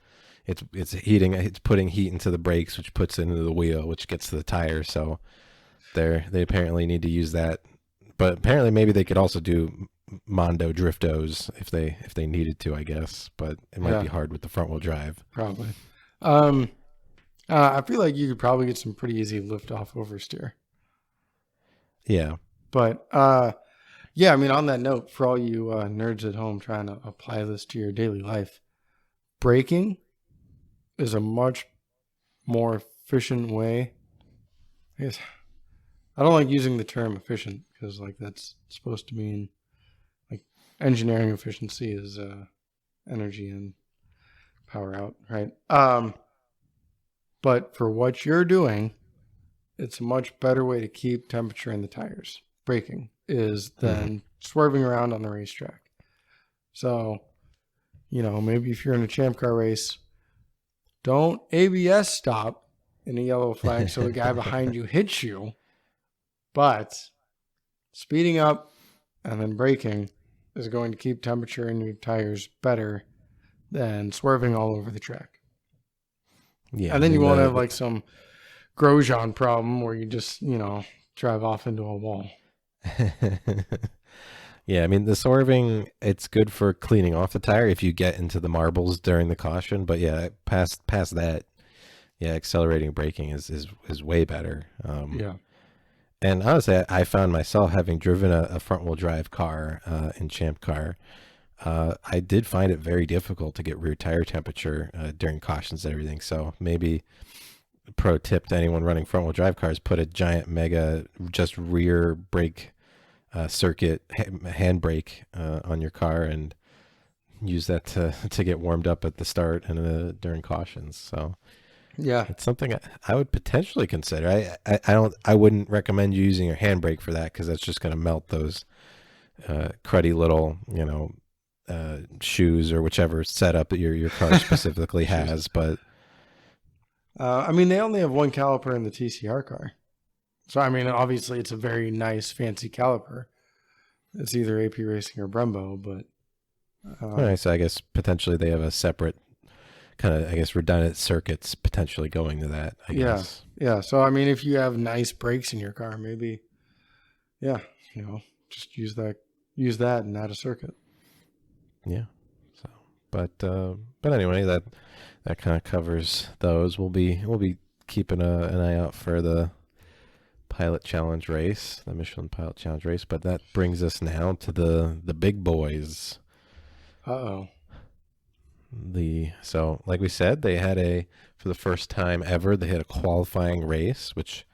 heating, it's putting heat into the brakes, which puts it into the wheel, which gets to the tire. So they apparently need to use that, but apparently maybe they could also do mondo driftos if they needed to, I guess, but it might Yeah, be hard with the front wheel drive. probably. I feel like you could probably get some pretty easy lift off oversteer. Yeah. But yeah, I mean, on that note, for all you nerds at home trying to apply this to your daily life, braking is a much more efficient way. I guess I don't like using the term efficient because like that's supposed to mean like engineering efficiency is energy and power out, right? But for what you're doing, it's a much better way to keep temperature in the tires. Braking is Hmm. than swerving around on the racetrack. So, maybe if you're in a champ car race, don't ABS stop in a yellow flag so the guy behind you hits you, but speeding up and then braking is going to keep temperature in your tires better than swerving all over the track. Yeah, And I then you mean won't have like some Grosjean problem where you just, drive off into a wall. yeah, I mean the swerving, it's good for cleaning off the tire if you get into the marbles during the caution, but yeah, past that, yeah, accelerating braking is way better. Yeah. And honestly, I found myself having driven a front wheel drive car in Champ Car. I did find it very difficult to get rear tire temperature during cautions and everything. So maybe pro tip to anyone running front wheel drive cars: put a giant mega just rear brake circuit handbrake on your car and use that to get warmed up at the start and during cautions. So Yeah. it's something I would potentially consider. I wouldn't recommend you using your handbrake for that because that's just going to melt those cruddy little, shoes or whichever setup that your car specifically Shoes. has. But I mean, they only have one caliper in the TCR car. So, I mean, obviously it's a very nice, fancy caliper. It's either AP Racing or Brembo, but all um, right, so I guess potentially they have a separate kind of, I guess, redundant circuits potentially going to that, I yeah, guess. yeah. So, I mean, if you have nice brakes in your car, maybe, yeah, just use that and add a circuit. Yeah. So, but anyway, that kind of covers those. We'll be keeping an eye out for the Pilot Challenge race, the Michelin Pilot Challenge race. But that brings us now to the big boys. Uh-oh. So like we said, they had for the first time ever, they had a qualifying race, which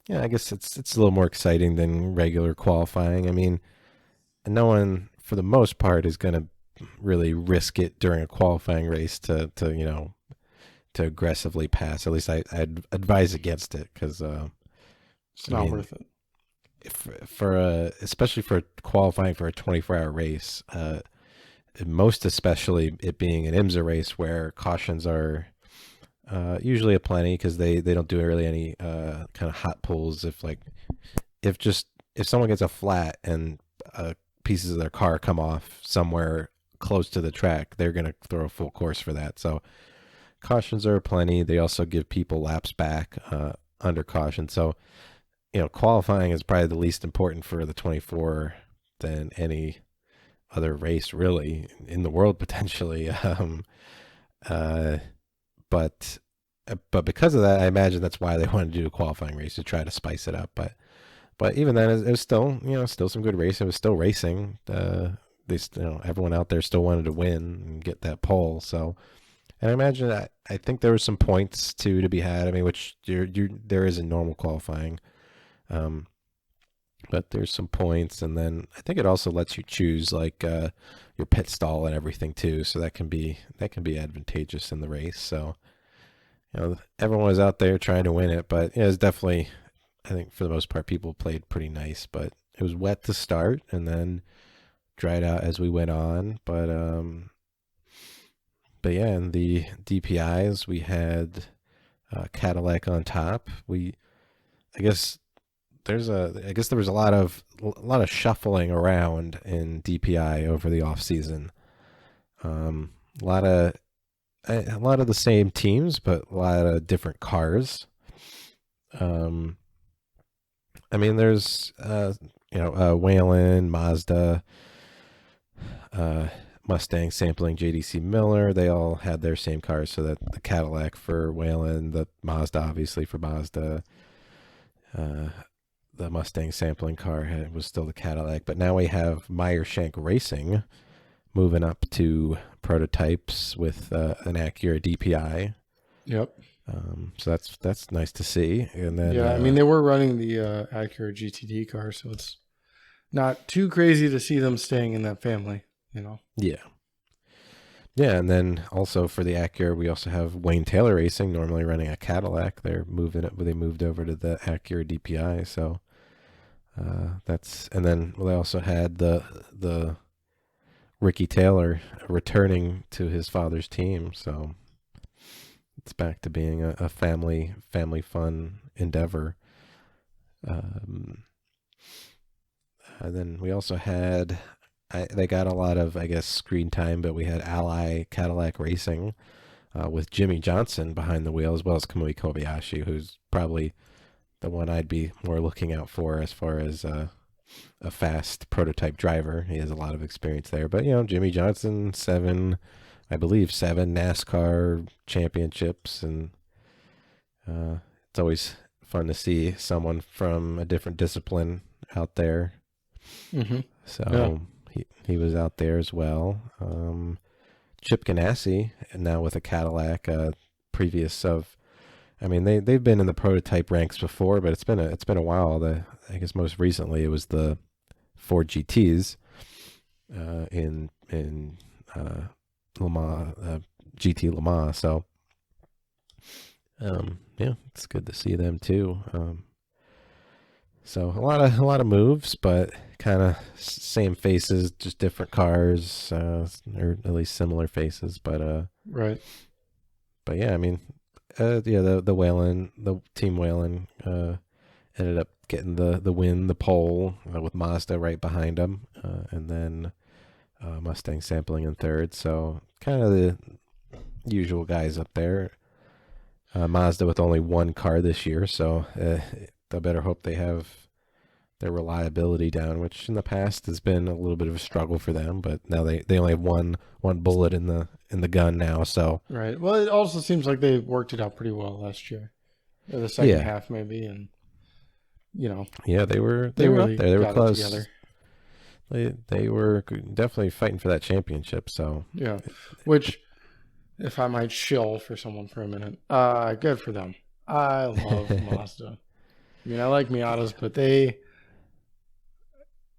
yeah, I guess it's a little more exciting than regular qualifying. I mean, no one for the most part is going to really risk it during a qualifying race to aggressively pass. At least I'd advise against it because It's I not mean, worth it. if for especially for qualifying for a 24-hour race, most especially it being an IMSA race where cautions are usually aplenty because they don't do really any kind of hot pulls. If just if someone gets a flat and pieces of their car come off somewhere close to the track, they're going to throw a full course for that. So cautions are plenty. They also give people laps back under caution. So qualifying is probably the least important for the 24 than any other race really in the world potentially. Uh, but but because of that, I imagine that's why they wanted to do a qualifying race to try to spice it up. But even then, it was still still some good racing. It was still racing. Everyone out there still wanted to win and get that pole. So, and I imagine I think there were some points to be had. I mean, which there is in normal qualifying. Um, but there's some points, and then I think it also lets you choose like your pit stall and everything too. So that can be advantageous in the race. So everyone was out there trying to win it, but it was definitely, I think for the most part, people played pretty nice. But it was wet to start, and then dried out as we went on. But yeah, in the DPIs we had Cadillac on top. I guess I guess there was a lot of shuffling around in DPI over the off season. Um, a lot of the same teams, but a lot of different cars. Um, I mean, there's Whalen, Mazda, uh, Mustang sampling JDC Miller. They all had their same cars, so that the Cadillac for Whalen, the Mazda obviously for Mazda. Uh, the Mustang sampling car was still the Cadillac, but now we have Meyer Shank Racing moving up to prototypes with an Acura DPI. Yep. So that's nice to see. And then Yeah, I mean, they were running the Acura GTD car, so it's not too crazy to see them staying in that family. yeah, yeah, and then also for the Acura, we also have Wayne Taylor Racing, normally running a Cadillac. They moved over to the Acura DPI. So and then they also had the Ricky Taylor returning to his father's team. So it's back to being a family fun endeavor. Um, and then we also had they got a lot of, I guess, screen time, but we had Ally Cadillac Racing with Jimmy Johnson behind the wheel, as well as Kamui Kobayashi, who's probably the one I'd be more looking out for as far as a fast prototype driver. He has a lot of experience there. But, Jimmy Johnson, I believe seven NASCAR championships, and it's always fun to see someone from a different discipline out there. Mm-hmm. So Yeah. he was out there as well. Chip Ganassi, now with a Cadillac, previous of, I mean, they've been in the prototype ranks before, but it's been a while. I guess most recently it was the Ford GTs in Le Mans, GT Le Mans. So yeah, it's good to see them too. So a lot of moves, but kind of same faces, just different cars, or at least similar faces. Right. But yeah, I mean, yeah, the Whalen, the team Whalen, ended up getting the win, the pole, with Mazda right behind him, and then Mustang sampling in third. So kind of the usual guys up there. Mazda with only one car this year, so I better hope they have their reliability down, which in the past has been a little bit of a struggle for them. But now they only have one bullet in the gun now. So Right. Well, it also seems like they worked it out pretty well last year, or the second yeah, half maybe, and you know yeah, they they were up really there. They were got it close. together. They were definitely fighting for that championship. So Yeah. Which, if I might shill for someone for a minute, good for them. I love Mazda. I mean, I like Miatas, but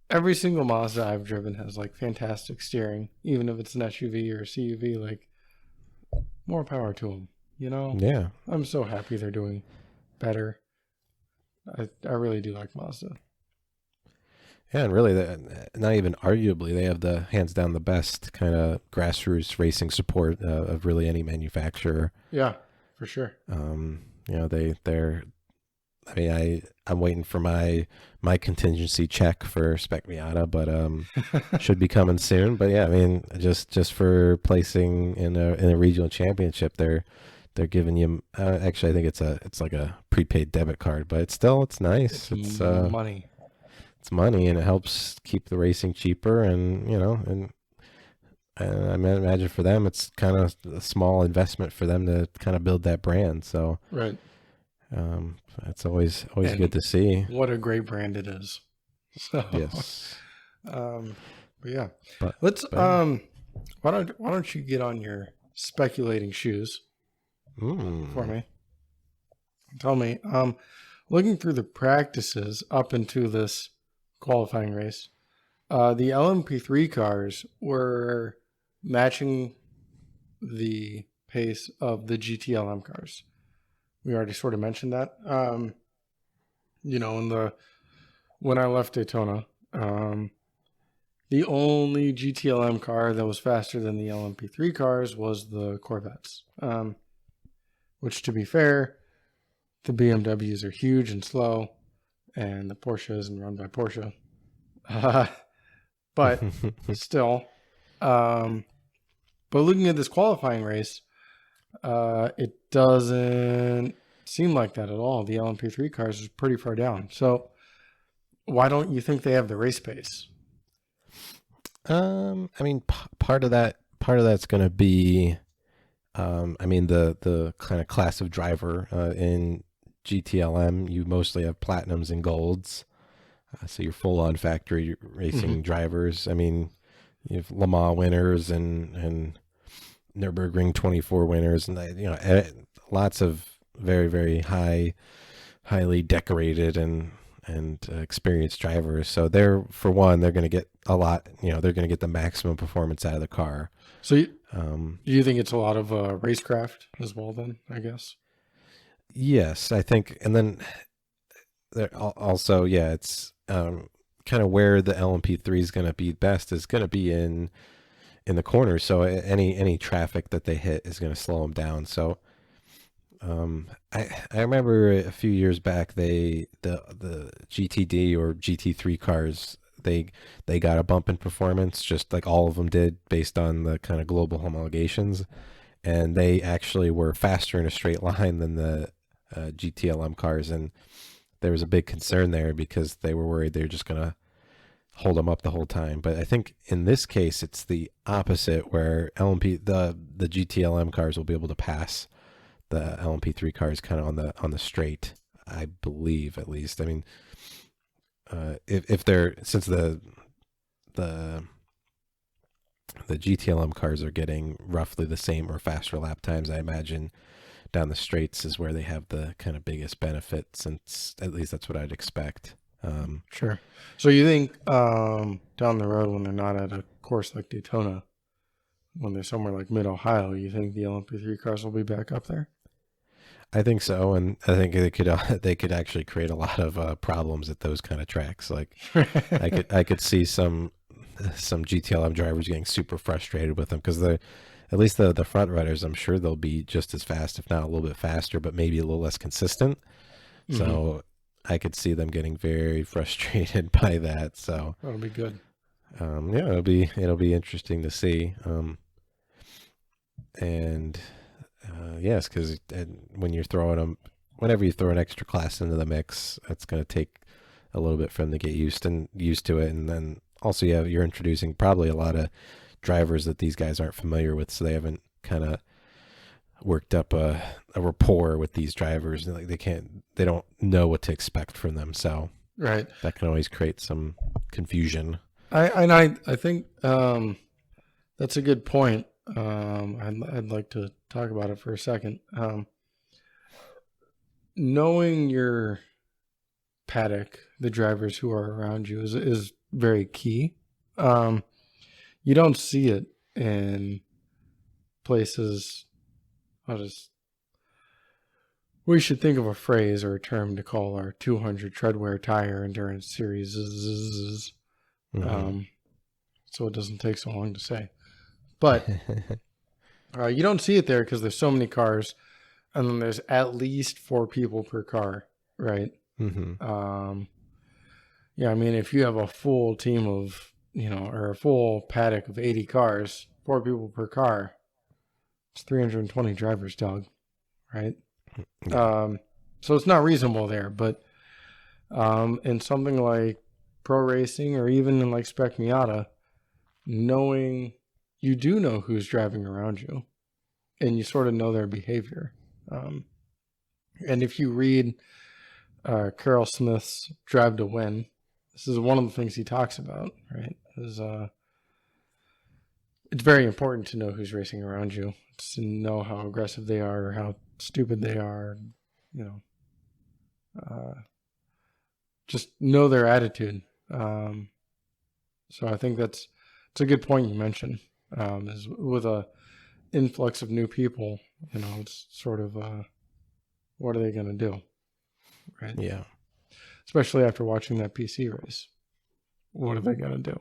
every single Mazda I've driven has like fantastic steering, even if it's an SUV or a CUV. Like, more power to them. You know, yeah, I'm so happy they're doing better. I really do like Mazda. yeah, and really, not even arguably, they have the hands down the best kind of grassroots racing support of really any manufacturer. Yeah, for sure. You know, they're. I mean, I'm waiting for my contingency check for Spec Miata, but should be coming soon. But yeah, I mean, just for placing in a regional championship, they're giving you. Actually, I think it's like a prepaid debit card, but it's It's nice. money. It's money, and it helps keep the racing cheaper, and you know, and I imagine for them, it's kind of a small investment for them to kind of build that brand. So Right. it's always good And to see. what a great brand it is. So, Yes, um, but yeah, but let's but yeah. why don't you get on your speculating shoes for Mm. me? Tell me, looking through the practices up into this qualifying race, the LMP3 cars were matching the pace of the GTLM cars. We already sort of mentioned that. You know, when I left Daytona, the only GTLM car that was faster than the LMP3 cars was the Corvettes. Which, to be fair, the BMWs are huge and slow, and the Porsche isn't run by Porsche. But still, um, but looking at this qualifying race, it doesn't seem like that at all. The LMP3 cars are pretty far down. So why don't you think they have the race pace? I mean, part of that's going to be, I mean, the kind of class of driver in GTLM. You mostly have platinums and golds, so you're full on factory Mm-hmm. racing drivers. I mean, you have Le Mans winners and Nürburgring 24 winners, and you know, lots of very highly decorated and experienced drivers. So they're for one, they're going to get a lot. You know, they're going to get the maximum performance out of the car. So Um, do you think it's a lot of racecraft as well? Then I guess. yes, I think, and then also, yeah, it's kind of where the LMP3 is going to be best is going to be in the corners. So any traffic that they hit is going to slow them down. So I remember a few years back the GTD or GT3 cars they got a bump in performance, just like all of them did, based on the kind of global homologations, and they actually were faster in a straight line than the GTLM cars, and there was a big concern there because they were worried they were just gonna hold them up the whole time. But I think in this case it's the opposite, where LMP the GTLM cars will be able to pass the LMP3 cars kind of on the straight, I believe, at least. I mean, if they're since the the GTLM cars are getting roughly the same or faster lap times, I imagine down the straights is where they have the kind of biggest benefit, since at least that's what I'd expect. Sure. So you think down the road when they're not at a course like Daytona, when they're somewhere like Mid Ohio, you think the LMP3 cars will be back up there? I think so, and I think they could actually create a lot of problems at those kind of tracks. Like I could see some GTLM drivers getting super frustrated with them because the at least the front runners, I'm sure they'll be just as fast, if not a little bit faster, but maybe a little less consistent. Hmm. So I could see them getting very frustrated by that. So That'll be good. yeah, it'll be interesting to see. And yes, because when you're throwing them, whenever you throw an extra class into the mix, that's going to take a little bit for them to get used to it, and then also you're introducing probably a lot of drivers that these guys aren't familiar with, so they haven't kind of worked up a rapport with these drivers. Like they don't know what to expect from them, so Right. that can always create some confusion. I think that's a good point. I'd like to talk about it for a second. Knowing your paddock, the drivers who are around you, is very key. You don't see it in places. We should think of a phrase or a term to call our 200 treadwear tire endurance series. Mm-hmm. So it doesn't take so long to say. But you don't see it there because there's so many cars, and then there's at least 4 people per car, right? Mm-hmm. Yeah, I mean, if you have a full team of, or a full paddock of 80 cars, 4 people per car, it's 320 drivers, dog, right? Yeah. So it's not reasonable there, but in something like pro racing or even in like Spec Miata, knowing you do know who's driving around you and you sort of know their behavior. And if you read Carroll Smith's Drive to Win, this is one of the things he talks about, right? It's very important to know who's racing around you. It's to know how aggressive they are or how stupid they are, you know, just know their attitude. So I think it's a good point you mentioned. Is with a influx of new people, it's sort of what are they going to do, right? Yeah. Especially after watching that PC race, what are they going to do?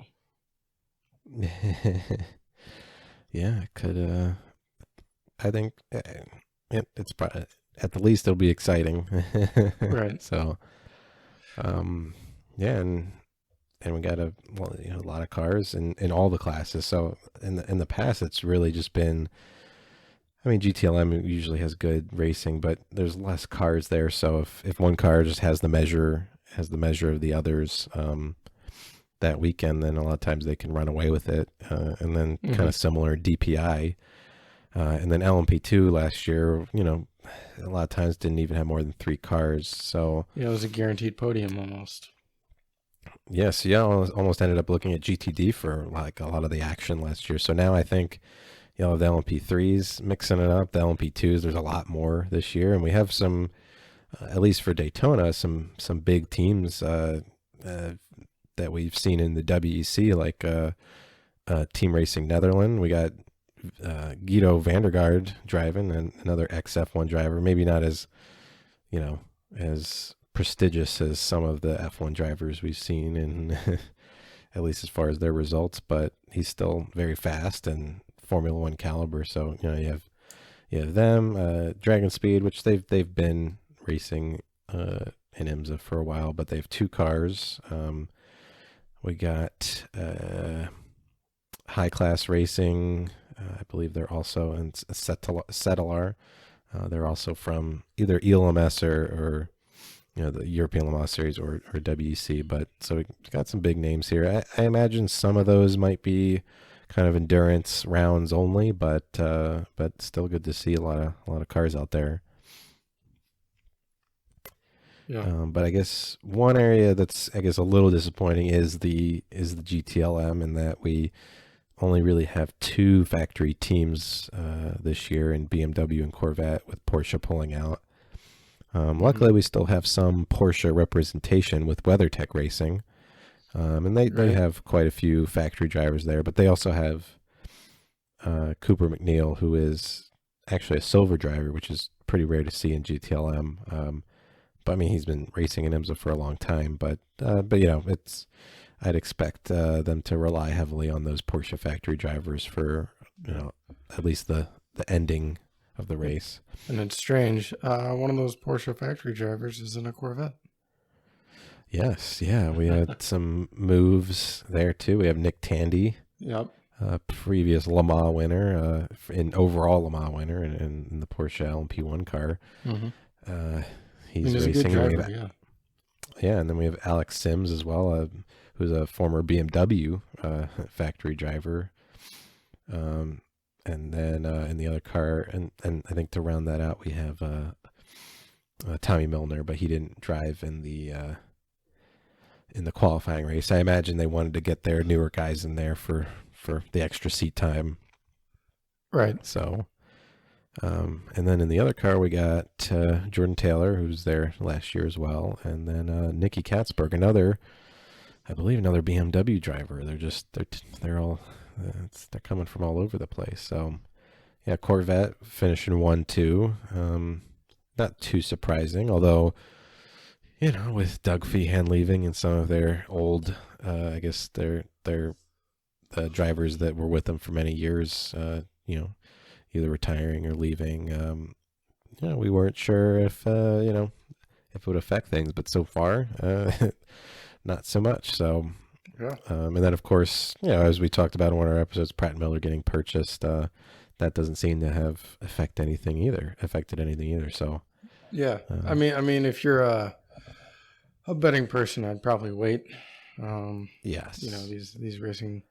Yeah, it could. I think it's probably, at the least it'll be exciting. Right. So, yeah, and we got a lot of cars in all the classes. So in the past, it's really just been. I mean, GTLM usually has good racing, but there's less cars there. So if one car just has the measure of the others that weekend, then a lot of times they can run away with it. And then kind of similar DPI. And then LMP2 last year, a lot of times didn't even have more than 3 cars. So Yeah, it was a guaranteed podium almost. yes, yeah, I almost ended up looking at GTD for like a lot of the action last year. So now I think, the LMP3s mixing it up, the LMP2s, there's a lot more this year, and we have some, at least for Daytona, some big teams that we've seen in the WEC, like Team Racing Netherlands. We got Guido Vandergaard driving, and another XF1 driver. Maybe not as as prestigious as some of the F1 drivers we've seen, in at least as far as their results, but he's still very fast and Formula One caliber. So you have them, Dragon Speed, which they've been racing in IMSA for a while, but they have 2 cars. We got High Class Racing. I believe they're also in Settler. They're also from either ELMS or the European Le Mans Series or WEC. But so we got some big names here. I imagine some of those might be kind of endurance rounds only, but still good to see a lot of cars out there. Yeah. But I guess one area that's a little disappointing is the GTLM, in that we only really have 2 factory teams this year in BMW and Corvette, with Porsche pulling out. Luckily, we still have some Porsche representation with WeatherTech Racing. And they have quite a few factory drivers there, but they also have Cooper McNeil, who is actually a silver driver, which is pretty rare to see in GTLM. But I mean, he's been racing in IMSA for a long time. But you know, I'd expect them to rely heavily on those Porsche factory drivers for, you know, at least the ending of the race. And it's strange. One of those Porsche factory drivers is in a Corvette. Yes, yeah, we had some moves there too. We have Nick Tandy, Yep. previous Le Mans winner, in overall Le Mans winner in the Porsche LMP1 car. Mm-hmm. He's a good racing. driver, yeah. Yeah, and then we have Alex Sims as well, who's a former BMW factory driver. And then in the other car, and I think to round that out, we have Tommy Milner, but he didn't drive in the qualifying race. I imagine they wanted to get their newer guys in there for the extra seat time. Right. So, and then in the other car, we got Jordan Taylor, who's there last year as well, and then Nikki Katzberg, I believe another BMW driver. They're all they're coming from all over the place. So, yeah, Corvette finishing 1-2. Not too surprising, although, you know, with Doug Feehan leaving and some of their old, I guess their drivers that were with them for many years, you know, either retiring or leaving. You know, we weren't sure if you know, if it would affect things, but so far, not so much. So, Yeah. and then of course, you know, as we talked about in one of our episodes, Pratt and Miller getting purchased, that doesn't seem to have affected anything either. So, Yeah. I mean, if you're a betting person, I'd probably wait. yes, You know, these racing.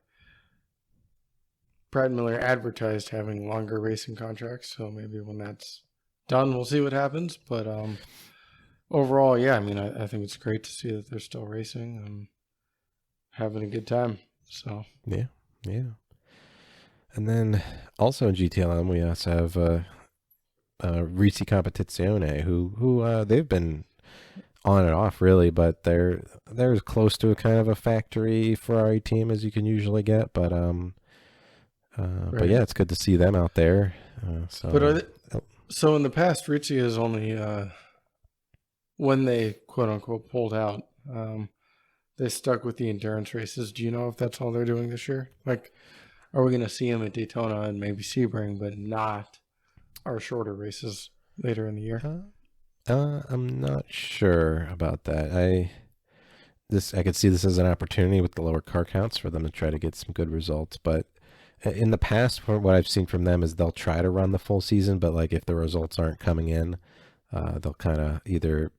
Pratt and Miller advertised having longer racing contracts, so maybe when that's done, we'll see what happens. But overall, yeah, I mean, I think it's great to see that they're still racing and having a good time. So yeah. And then also in GTLM, we also have Risi Competizione, who they've been on and off really, but they're as close to a kind of a factory Ferrari team as you can usually get. But right. yeah, it's good to see them out there. So in the past, Rizzi has only when they quote unquote pulled out, they stuck with the endurance races. Do you know if that's all they're doing this year? Like, are we going to see them at Daytona and maybe Sebring, but not our shorter races later in the year? I'm not sure about that. I could see this as an opportunity with the lower car counts for them to try to get some good results. But in the past, from what I've seen from them, is they'll try to run the full season, but like if the results aren't coming in, they'll kind of either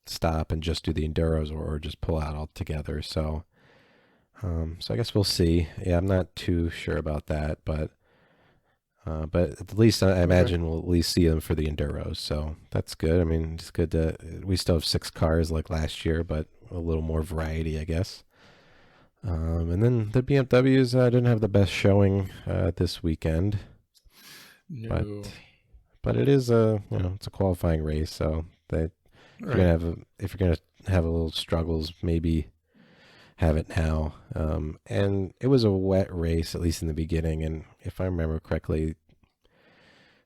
stop and just do the enduros or just pull out altogether. So I guess we'll see. Yeah, I'm not too sure about that, but at least I imagine we'll at least see them for the enduros. So that's good. I mean, it's good to, we still have 6 cars like last year, but a little more variety, I guess. And then the BMWs didn't have the best showing this weekend. No. But it is it's a qualifying race, so that if you're gonna have a little struggles, maybe have it now. And it was a wet race, at least in the beginning, and if I remember correctly,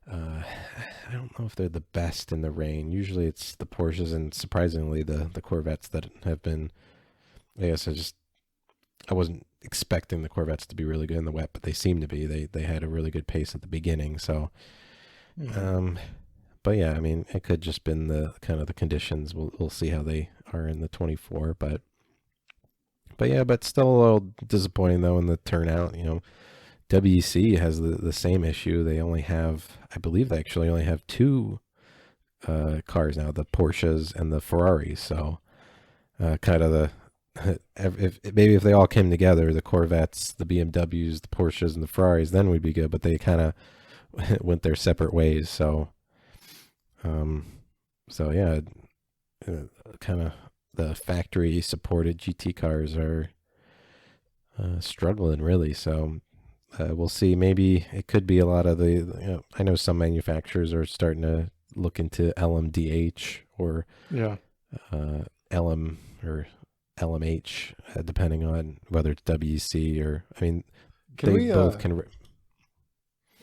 I don't know if they're the best in the rain. Usually it's the Porsches and surprisingly the Corvettes that have been, I guess I wasn't expecting the Corvettes to be really good in the wet, but they seem to be. They had a really good pace at the beginning. So, but yeah, I mean, it could just been the kind of the conditions. We'll see how they are in the 24, but yeah, but still a little disappointing though in the turnout. You know, WEC has the same issue. They only have, I believe, they actually only have 2 cars now, the Porsches and the Ferraris. So, kind of the maybe if they all came together, the Corvettes, the BMWs, the Porsches, and the Ferraris, then we'd be good. But they kind of went their separate ways. So, yeah, kind of the factory supported GT cars are struggling really. So we'll see. Maybe it could be a lot of the. I know some manufacturers are starting to look into LMDH or LM or LMH, depending on whether it's WEC or, I mean, both can.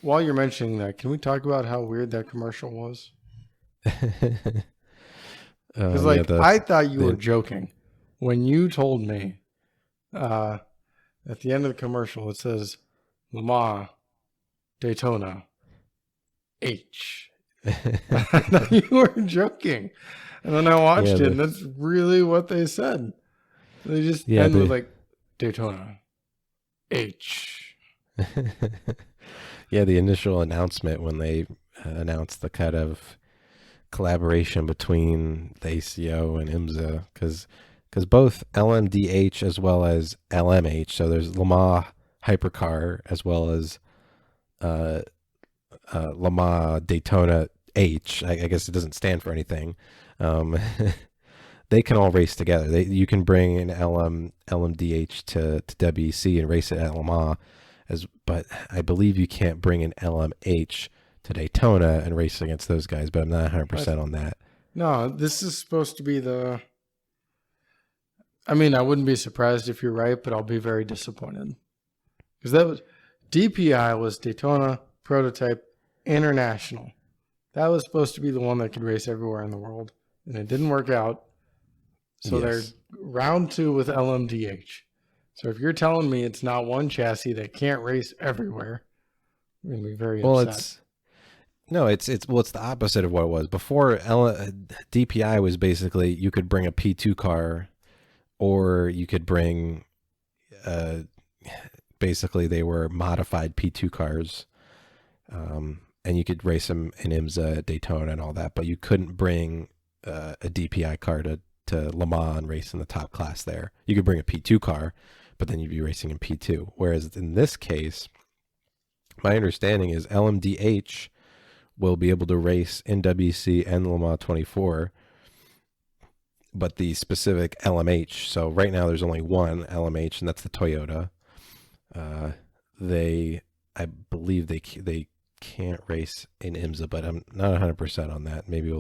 while you're mentioning that, can we talk about how weird that commercial was? Because Yeah, I thought you were the joking when you told me uh, at the end of the commercial it says Lamar Daytona H. I thought you were joking, and then I yeah, watched it, and that's really what they said. They just yeah, end with like Daytona H. yeah, the initial announcement when they announced the kind of collaboration between the ACO and IMSA, because both LMDH as well as LMH, so there's Lamar Hypercar as well as uh, Lamar Daytona H. I guess it doesn't stand for anything. Um, they can all race together. You can bring an LMDH to WEC and race it at Lamar, but I believe you can't bring an LMH to Daytona and race against those guys. But I'm not 100% on that. No, this is supposed to be the. I mean, I wouldn't be surprised if you're right, but I'll be very disappointed because that was DPI was Daytona Prototype International. That was supposed to be the one that could race everywhere in the world, and it didn't work out. So Yes. they're round 2 with LMDH. So if you're telling me it's not one chassis that can't race everywhere, I'm gonna be very Well, upset. it's the opposite of what it was before. DPI was basically you could bring a P2 car, or you could bring, basically they were modified P2 cars, and you could race them in IMSA, Daytona, and all that. But you couldn't bring a DPI car to Le Mans and race in the top class there. You could bring a P2 car, but then you'd be racing in P2. Whereas in this case, my understanding is LMDH will be able to race in WC and Le Mans 24, but the specific LMH. So right now there's only one LMH, and that's the Toyota. I believe they can't race in IMSA, but I'm not 100% on that. Maybe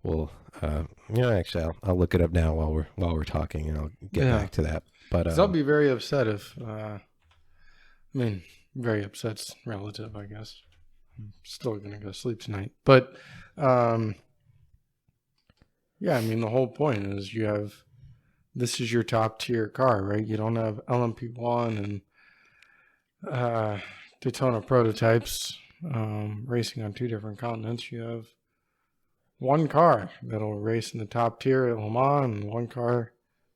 actually I'll look it up now while we're talking, and I'll get back to that. But I'll be very upset if. I mean, very upset's relative, I guess. I'm still gonna go sleep tonight, but yeah, I mean the whole point is this is your top tier car, right? You don't have LMP1 and Daytona prototypes racing on 2 different continents. You have one car that'll race in the top tier at Le Mans, and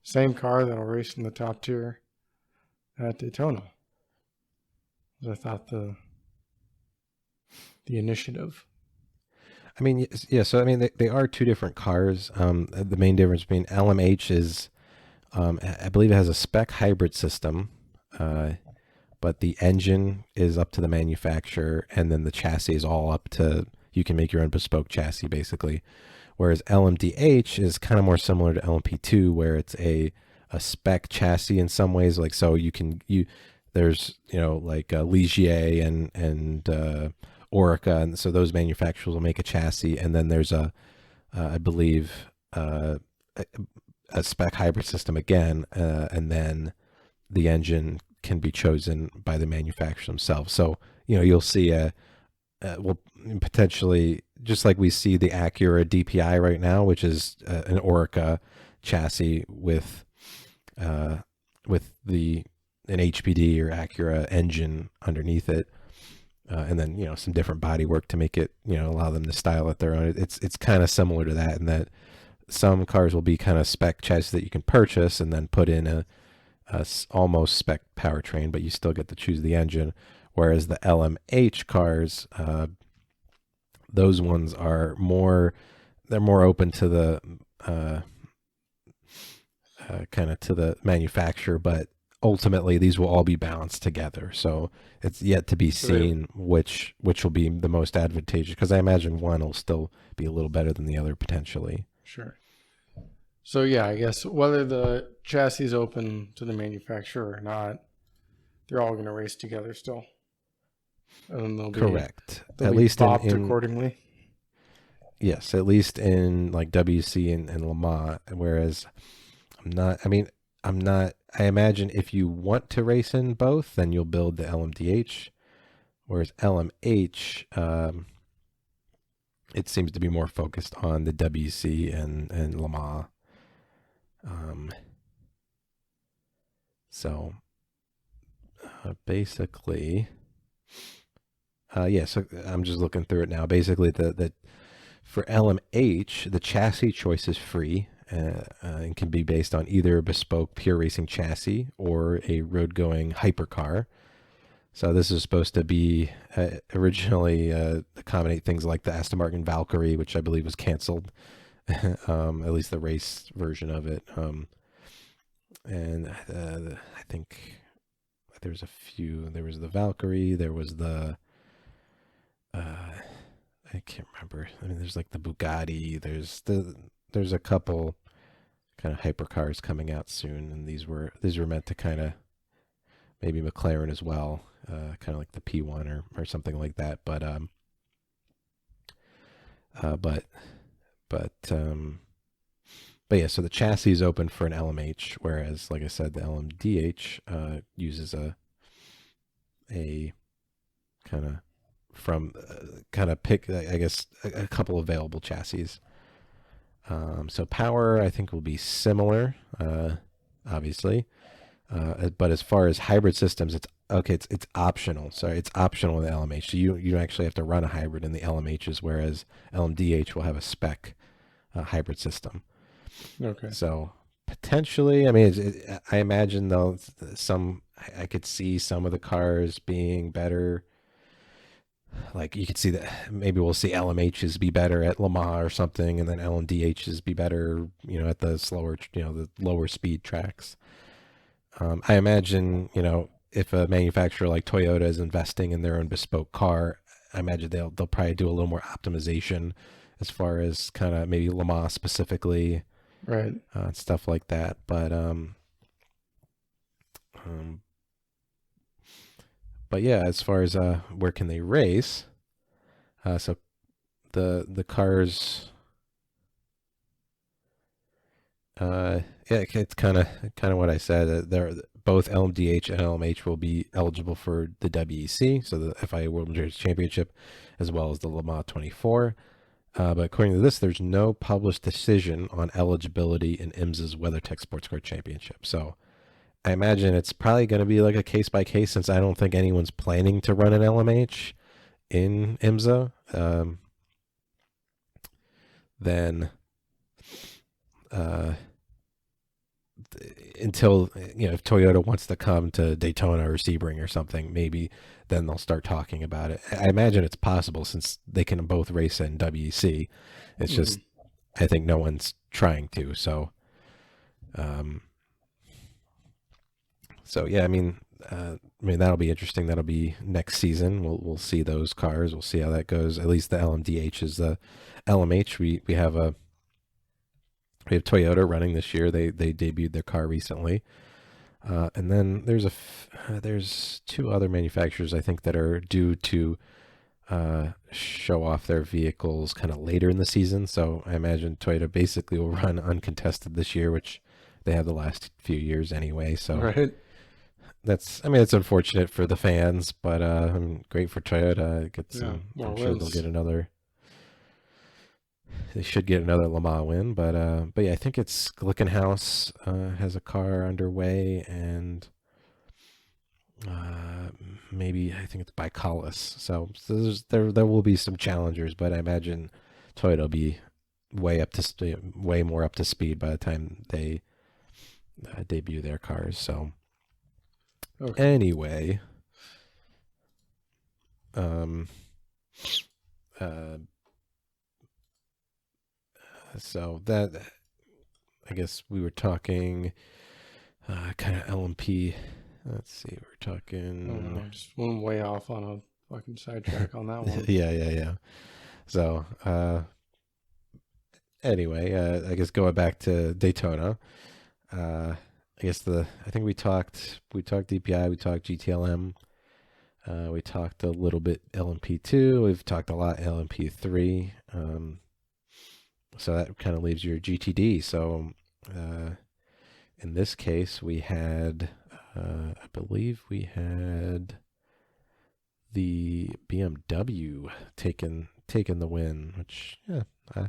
same car that'll race in the top tier at Daytona. I thought the initiative. I mean, yeah. So I mean, they are 2 different cars. The main difference between LMH is, I believe it has a spec hybrid system, but the engine is up to the manufacturer, and then the chassis is all up to, you can make your own bespoke chassis basically. Whereas LMDH is kind of more similar to LMP2, where it's a spec chassis in some ways. Like, so there's, like Ligier and Orica, and so those manufacturers will make a chassis, and then there's I believe a spec hybrid system again, and then the engine can be chosen by the manufacturer themselves. So you'll see well, potentially, just like we see the Acura DPI right now, which is an Orica chassis with an HPD or Acura engine underneath it. And then some different body work to make it allow them to style it their own. It's kind of similar to that, in that some cars will be kind of spec chassis that you can purchase and then put in a almost spec powertrain, but you still get to choose the engine. Whereas the LMH cars, those ones are more open to the kind of to the manufacturer, but ultimately these will all be balanced together. So it's yet to be seen which will be the most advantageous, because I imagine one will still be a little better than the other potentially. Sure. So yeah, I guess whether the chassis is open to the manufacturer or not, they're all going to race together still. And they'll be correct. They'll at least bopped accordingly. Yes, at least in like WC and Le Mans. Whereas I imagine if you want to race in both, then you'll build the LMDH. whereas LMH, it seems to be more focused on the WC and Le Mans. Um, so basically, yeah. So I'm just looking through it now. Basically, the for LMH, the chassis choice is free and can be based on either a bespoke pure racing chassis or a road-going hypercar. So this is supposed to be originally accommodate things like the Aston Martin Valkyrie, which I believe was canceled, at least the race version of it. And I think there's a few. There was the Valkyrie. There was the I can't remember. I mean, there's like the Bugatti. There's a couple kind of hypercars coming out soon, and these were meant to kind of maybe McLaren as well, kind of like the P1 or something like that. Uh, but but but yeah. So the chassis is open for an LMH, whereas like I said, the LMDH uses a kind of from kind of pick I guess a couple available chassis. So power I think will be similar, obviously. But as far as hybrid systems, it's okay. It's optional. Sorry, it's optional in the LMH. So you don't actually have to run a hybrid in the LMHs, whereas LMDH will have a spec hybrid system. Okay. So potentially, I mean, I imagine though I could see some of the cars being better. Like you could see that maybe we'll see LMHs be better at Le Mans or something, and then LMDHs be better, at the slower, the lower speed tracks. I imagine, if a manufacturer like Toyota is investing in their own bespoke car, I imagine they'll probably do a little more optimization as far as kind of maybe Le Mans specifically, Right. stuff like that. Um, but yeah, as far as where can they race, so the cars, yeah, it's kind of what I said. They're both LMDH and LMH will be eligible for the WEC, so the FIA World Endurance Championship, as well as the Le Mans 24. But according to this, there's no published decision on eligibility in IMSA's WeatherTech Sports Car Championship. So I imagine it's probably going to be like a case by case, since I don't think anyone's planning to run an LMH in IMSA. Then until if Toyota wants to come to Daytona or Sebring or something, maybe then they'll start talking about it. I imagine it's possible since they can both race in WEC. It's just I think no one's trying to. So yeah, I mean that'll be interesting. That'll be next season. We'll see those cars. We'll see how that goes. At least the LMDH is the LMH. We have Toyota running this year. They debuted their car recently, and then there's two other manufacturers I think that are due to show off their vehicles kind of later in the season. So I imagine Toyota basically will run uncontested this year, which they have the last few years anyway. So Right. it's unfortunate for the fans, but great for Toyota. Yeah. More I'm sure they'll wins. get another. They should get another Le Mans win, but yeah, I think it's Glickenhaus has a car underway, and maybe I think it's Bicalis. So there will be some challengers, but I imagine Toyota will be way more up to speed by the time they debut their cars. So Okay. anyway, um, uh, so that I guess we were talking kind of LMP. Let's see, we're I don't know. talking. Just went way off on a fucking sidetrack on that one. Yeah. So anyway, I guess going back to Daytona. I guess I think we talked DPI, we talked GTLM, we talked a little bit LMP2, we've talked a lot LMP3. So that kind of leaves your GTD. So in this case, we had, I believe we had the BMW taking the win, which yeah, I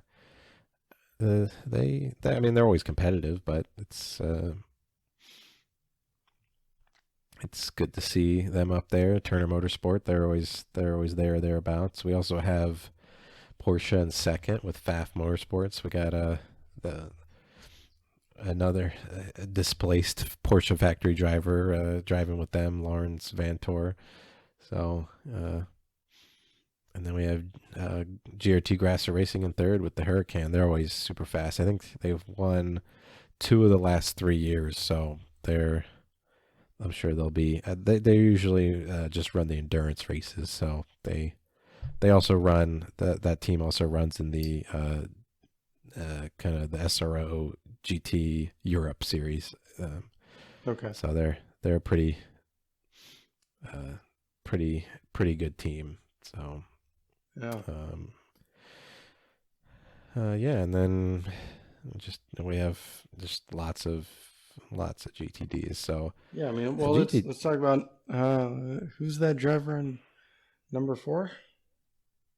mean they're always competitive, but it's good to see them up there. Turner Motorsport, they're always there or thereabouts. We also have Porsche in second with FAF Motorsports. We got the another displaced Porsche factory driver driving with them, Lawrence Vantor. So, and then we have GRT Grasser Racing in third with the Huracan. They're always super fast. I think they've won 2 of the last 3 years, so I'm sure they'll be. They usually just run the endurance races, so they also run that team also runs in the kind of the SRO GT Europe series. Okay. So they're a pretty good team. So Yeah. yeah, and then we have just lots of GTDs. So Yeah. I mean, well, let's talk about who's that driver in number 4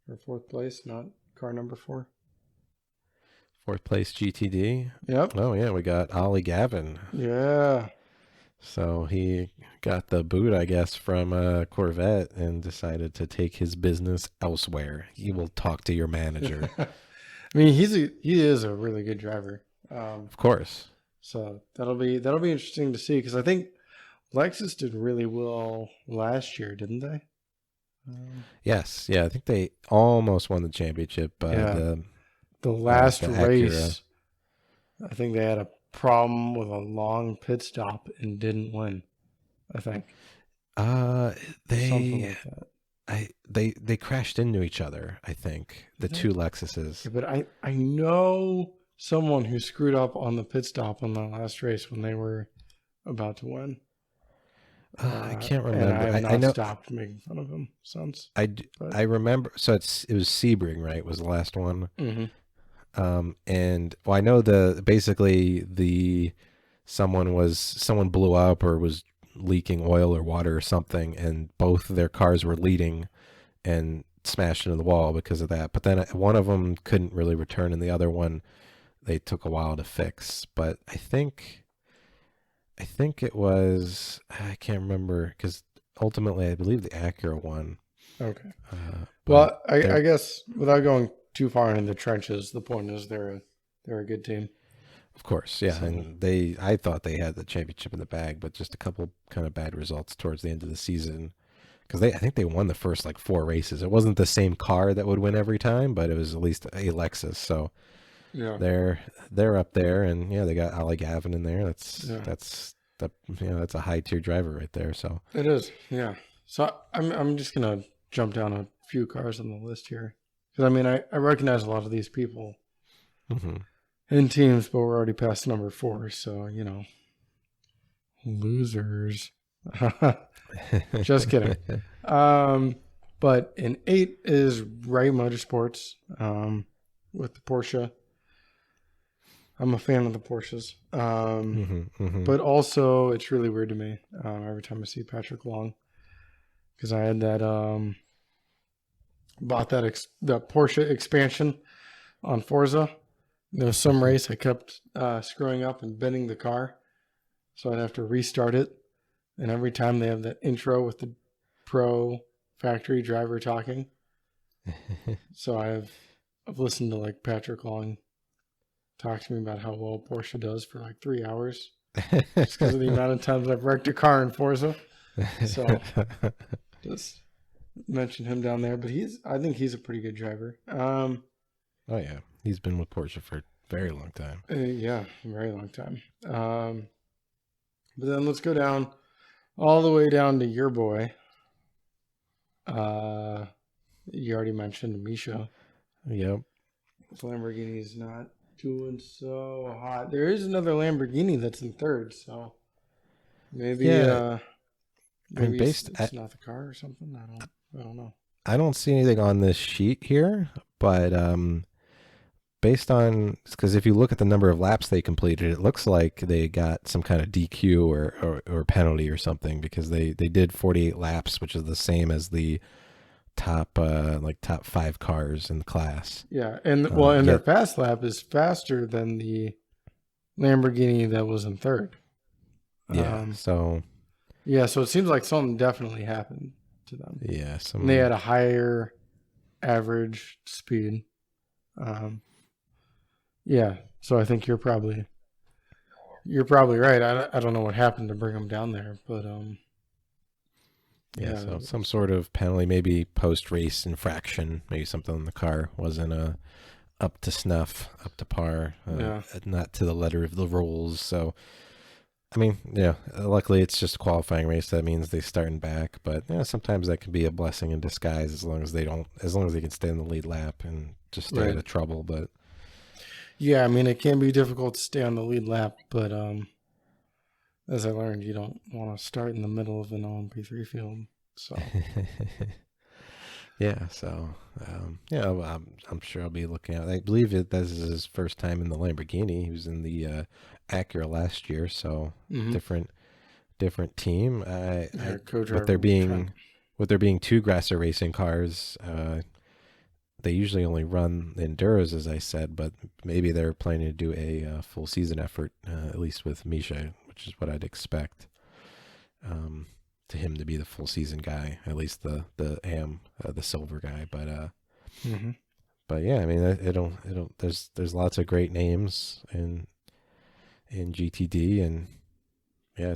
or 4th place, not car number 4. 4th place GTD. Yep. Oh yeah, we got Ollie Gavin. Yeah. So he got the boot, I guess, from Corvette and decided to take his business elsewhere. He will talk to your manager. I mean, he is a really good driver. Of course. So that'll be interesting to see, because I think Lexus did really well last year, didn't they? Yes, yeah, I think they almost won the championship. The last the race, I think they had a problem with a long pit stop and didn't win. I think. Something like that. They crashed into each other. I think the two Lexuses. Yeah, but I know someone who screwed up on the pit stop on the last race when they were about to win. I can't remember. And I have know, not stopped making fun of him since. I remember. So it was Sebring, right? Was the last one. Mm-hmm. And well, I know someone blew up or was leaking oil or water or something, and both of their cars were leading and smashed into the wall because of that. But then one of them couldn't really return, and the other one they took a while to fix. But I think it was, I can't remember, because ultimately I believe the Acura won. Okay. Well, I guess without going too far into the trenches, the point is they're a good team. Of course, yeah, so, and I thought they had the championship in the bag, but just a couple kind of bad results towards the end of the season, because I think they won the first 4 races. It wasn't the same car that would win every time, but it was at least a Lexus. So yeah, they're up there, and yeah, they got Ollie Gavin in there. That's a high tier driver right there. So it is, yeah. So I'm just gonna jump down a few cars on the list here, because I mean I recognize a lot of these people. Mm-hmm. In teams, but we're already past number 4, so losers. Just kidding. But in 8 is Ray Motorsports with the Porsche. I'm a fan of the Porsches, but also it's really weird to me every time I see Patrick Long, because I had that bought that Porsche expansion on Forza. There was some race I kept screwing up and bending the car, so I'd have to restart it. And every time they have that intro with the pro factory driver talking, so I've listened to Patrick Long talk to me about how well Porsche does for 3 hours, just because of the amount of times I've wrecked a car in Forza. So just mention him down there, but I think he's a pretty good driver. Oh yeah. He's been with Porsche for a very long time. Yeah, very long time. But then let's go down, all the way down to your boy. You already mentioned Misha. Yep. Lamborghini's not doing so hot. There is another Lamborghini that's in third, so maybe maybe it's not the car or something. I don't know. I don't see anything on this sheet here, but based on, because if you look at the number of laps they completed, it looks like they got some kind of DQ or penalty or something, because they did 48 laps, which is the same as the top 5 cars in the class. Yeah, and their Yet, fast lap is faster than the Lamborghini that was in third. yeah. Um, So yeah, so it seems like something definitely happened to them. yeah, And they some had a higher average speed. Um, yeah, so I think you're probably right. I don't know what happened to bring them down there, but yeah. yeah, So some sort of penalty, maybe post race infraction, maybe something in the car wasn't up to snuff, up to par, yeah, not to the letter of the rules. So I mean, yeah, luckily it's just a qualifying race. That means they starting back, but yeah, sometimes that can be a blessing in disguise as long as they can stay in the lead lap and just stay out right. of trouble. But Yeah, I mean it can be difficult to stay on the lead lap, but as I learned, you don't want to start in the middle of an LMP3 field. So yeah, so yeah, I'm sure I'll be looking at. I believe this is his first time in the Lamborghini. He was in the Acura last year, so mm-hmm. different team. Our With co-driver there Trent. being two Grasser racing cars, they usually only run the Enduros, as I said, but maybe they're planning to do a full season effort, at least with Misha, which is what I'd expect. To him to be the full season guy, at least the silver guy. Mm-hmm. But yeah, I mean it'll there's lots of great names in GTD, and yeah,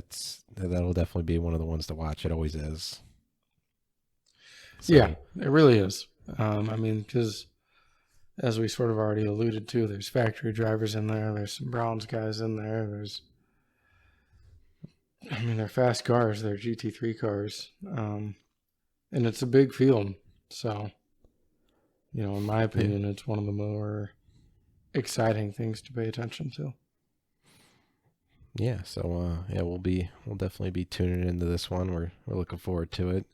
that'll definitely be one of the ones to watch. It always is. Yeah, So it really is. I mean, because as we sort of already alluded to, there's factory drivers in there. There's some Browns guys in there. I mean, they're fast cars. They're GT3 cars, and it's a big field. So, in my yeah, opinion, it's one of the more exciting things to pay attention to. yeah. So yeah, we'll definitely be tuning into this one. We're looking forward to it.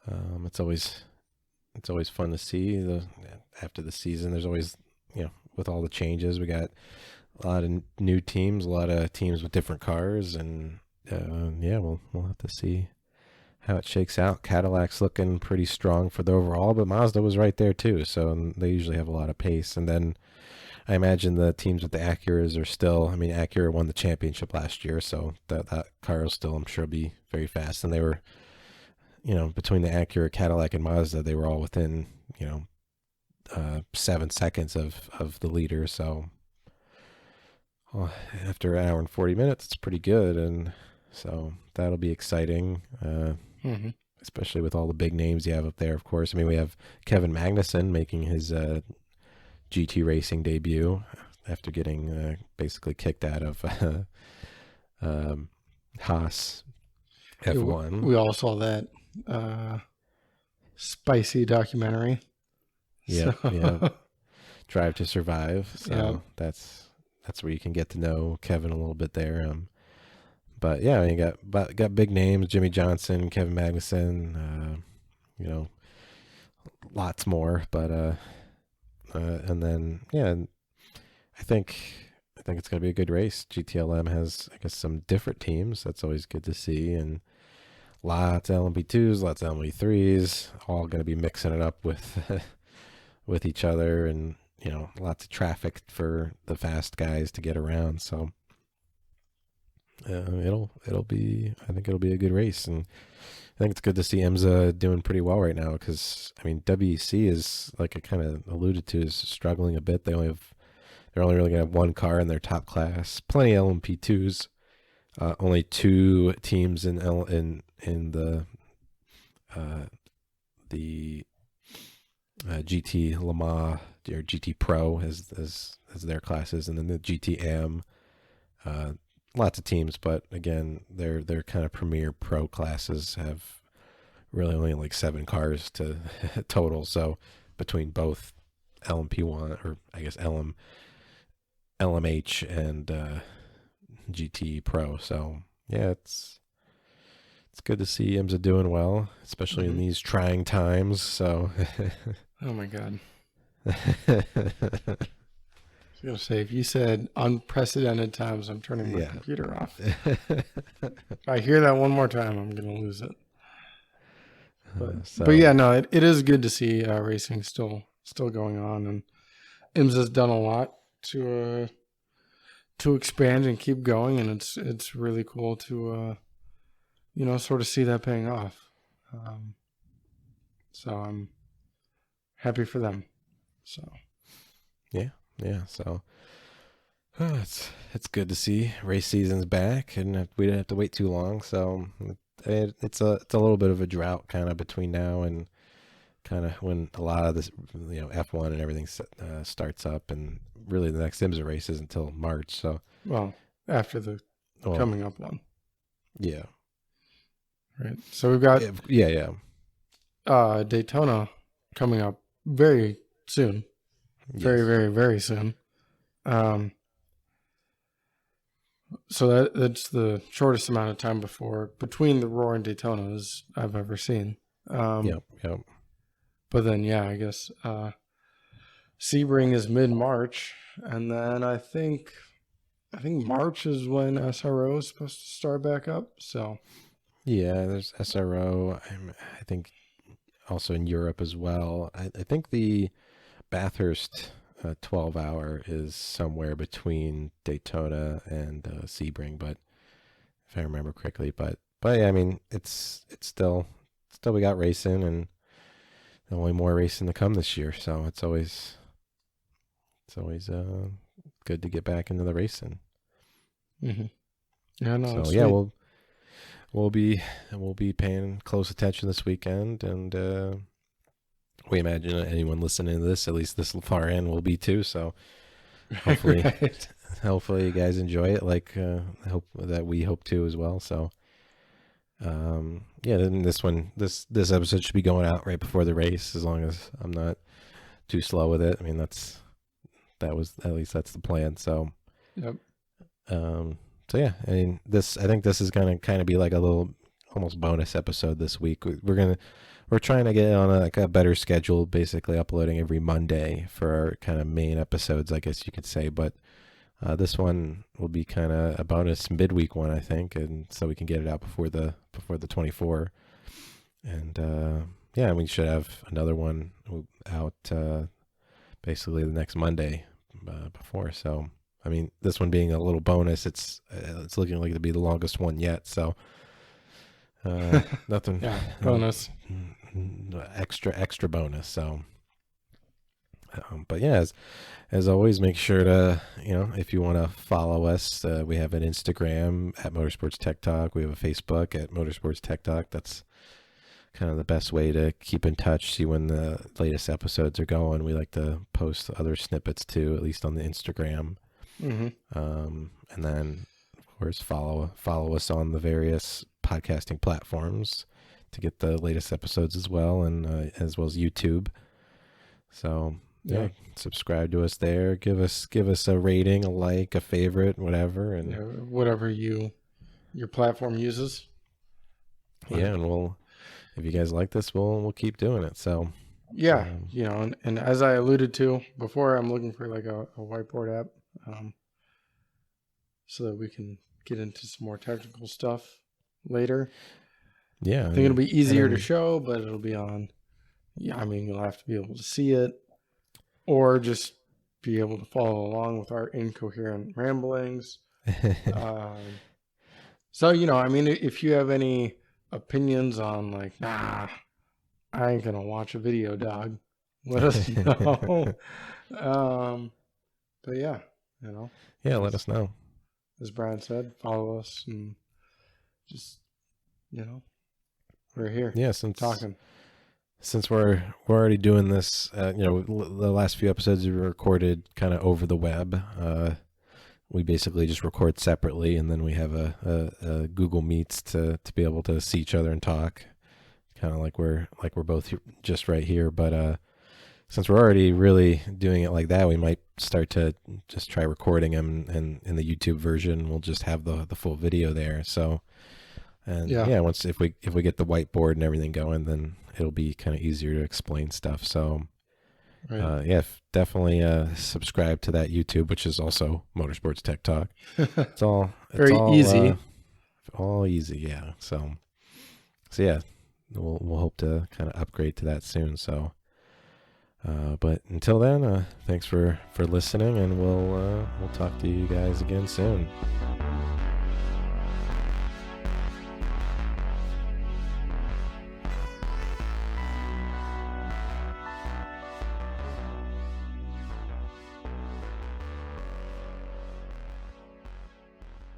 It's always fun to see after the season. There's always, with all the changes, we got a lot of new teams, a lot of teams with different cars, and yeah, we'll have to see how it shakes out. Cadillac's looking pretty strong for the overall, but Mazda was right there too, so they usually have a lot of pace. And then I imagine the teams with the Acuras are still. I mean, Acura won the championship last year, so that car will still, I'm sure, be very fast. And they were, between the Acura, Cadillac, and Mazda, they were all within, 7 seconds of the leader. So well, after an hour and 40 minutes, it's pretty good. And so that'll be exciting, Mm-hmm. especially with all the big names you have up there, of course. I mean, we have Kevin Magnussen making his GT racing debut after getting basically kicked out of Haas F1. We all saw that spicy documentary. Yeah, So, yeah. Drive to Survive. So yeah. that's where you can get to know Kevin a little bit there. But yeah, you got big names: Jimmy Johnson, Kevin Magnussen, lots more. But and then yeah, I think it's gonna be a good race. GTLM has, I guess, some different teams. That's always good to see, and lots of LMP2s, lots of LMP3s, all gonna be mixing it up with with each other, and lots of traffic for the fast guys to get around. So it'll be, I think it'll be a good race, and I think it's good to see IMSA doing pretty well right now, because I mean WEC is, like I kind of alluded to, is struggling a bit. They're only really gonna have one car in their top class. Plenty of LMP2s. Only 2 teams in the GT Le Mans or GT Pro as their classes, and then the GT Am. Lots of teams, but again, their kind of premier pro classes have really only like 7 cars to total. So between both LMP1, or I guess LMH and GT Pro. So yeah, it's good to see IMSA doing well, especially in these trying times. So Oh my God. gonna say, if you said unprecedented times, I'm turning my Yeah. computer off. If I hear that one more time, I'm gonna lose it. But yeah, no, it is good to see racing still going on, and IMSA has done a lot to expand and keep going, and it's really cool to sort of see that paying off. So I'm happy for them. So yeah. So it's good to see race season's back, and we didn't have to wait too long. So it's a little bit of a drought kind of between now and kind of when a lot of this, F1 and everything starts up, and really the next IMSA race is until March. So after the coming up one, yeah, right. So we've got Daytona coming up very soon, very very very soon. So that's the shortest amount of time between the Roar and Daytonas I've ever seen. Yep. But then, I guess Sebring is mid-March, and then I think March is when SRO is supposed to start back up. So yeah, there's SRO. I think also in Europe as well. I think the Bathurst 12-hour is somewhere between Daytona and Sebring, but if I remember correctly. But yeah, I mean, it's still we got racing, and only more racing to come this year. So it's always good to get back into the racing. Mm-hmm. Yeah, no. So yeah, we'll be paying close attention this weekend, and we imagine anyone listening to this, at least this far in, will be too. So hopefully, hopefully you guys enjoy it. Like we hope to as well. So then this episode should be going out right before the race, as long as I'm not too slow with it. I mean, that's the plan. So yep. So yeah, I mean, I think this is gonna kind of be like a little almost bonus episode this week. We're trying to get on a better schedule, basically uploading every Monday for our kind of main episodes, I guess you could say. But this one will be kind of a bonus midweek one, I think, and so we can get it out before the 24. And we should have another one out basically the next Monday before. So I mean, this one being a little bonus, it's looking like to be the longest one yet. So nothing. Bonus. Extra bonus. So, but yeah, as always, make sure to, if you want to follow us, we have an Instagram at Motorsports Tech Talk. We have a Facebook at Motorsports Tech Talk. That's kind of the best way to keep in touch, see when the latest episodes are going. We like to post other snippets too, at least on the Instagram. Mm-hmm. And then of course follow us on the various podcasting platforms to get the latest episodes as well, and as well as YouTube. So subscribe to us there. Give us a rating, a like, a favorite, whatever, and whatever your platform uses. Yeah, and if you guys like this, we'll keep doing it. So and as I alluded to before, I'm looking for like a whiteboard app, so that we can get into some more technical stuff later. Yeah, I think it'll be easier to show, but it'll be on. Yeah, I mean, you'll have to be able to see it, or just be able to follow along with our incoherent ramblings. So I mean, if you have any opinions on like, I ain't gonna watch a video, dog, let us know. But yeah, let us know. As Brad said, follow us, and just we're here. Yeah, since we're already doing this, the last few episodes we recorded kind of over the web. We basically just record separately, and then we have a Google Meets to be able to see each other and talk, kind of like we're both just right here. But since we're already really doing it like that, we might start to just try recording them, and in the YouTube version, we'll just have the full video there. So, and once if we get the whiteboard and everything going, then it'll be kind of easier to explain stuff. So, Right. Yeah, definitely subscribe to that YouTube, which is also Motorsports Tech Talk. It's Very easy. all easy, yeah. So yeah, we'll hope to kind of upgrade to that soon. So, but until then, thanks for listening, and we'll talk to you guys again soon.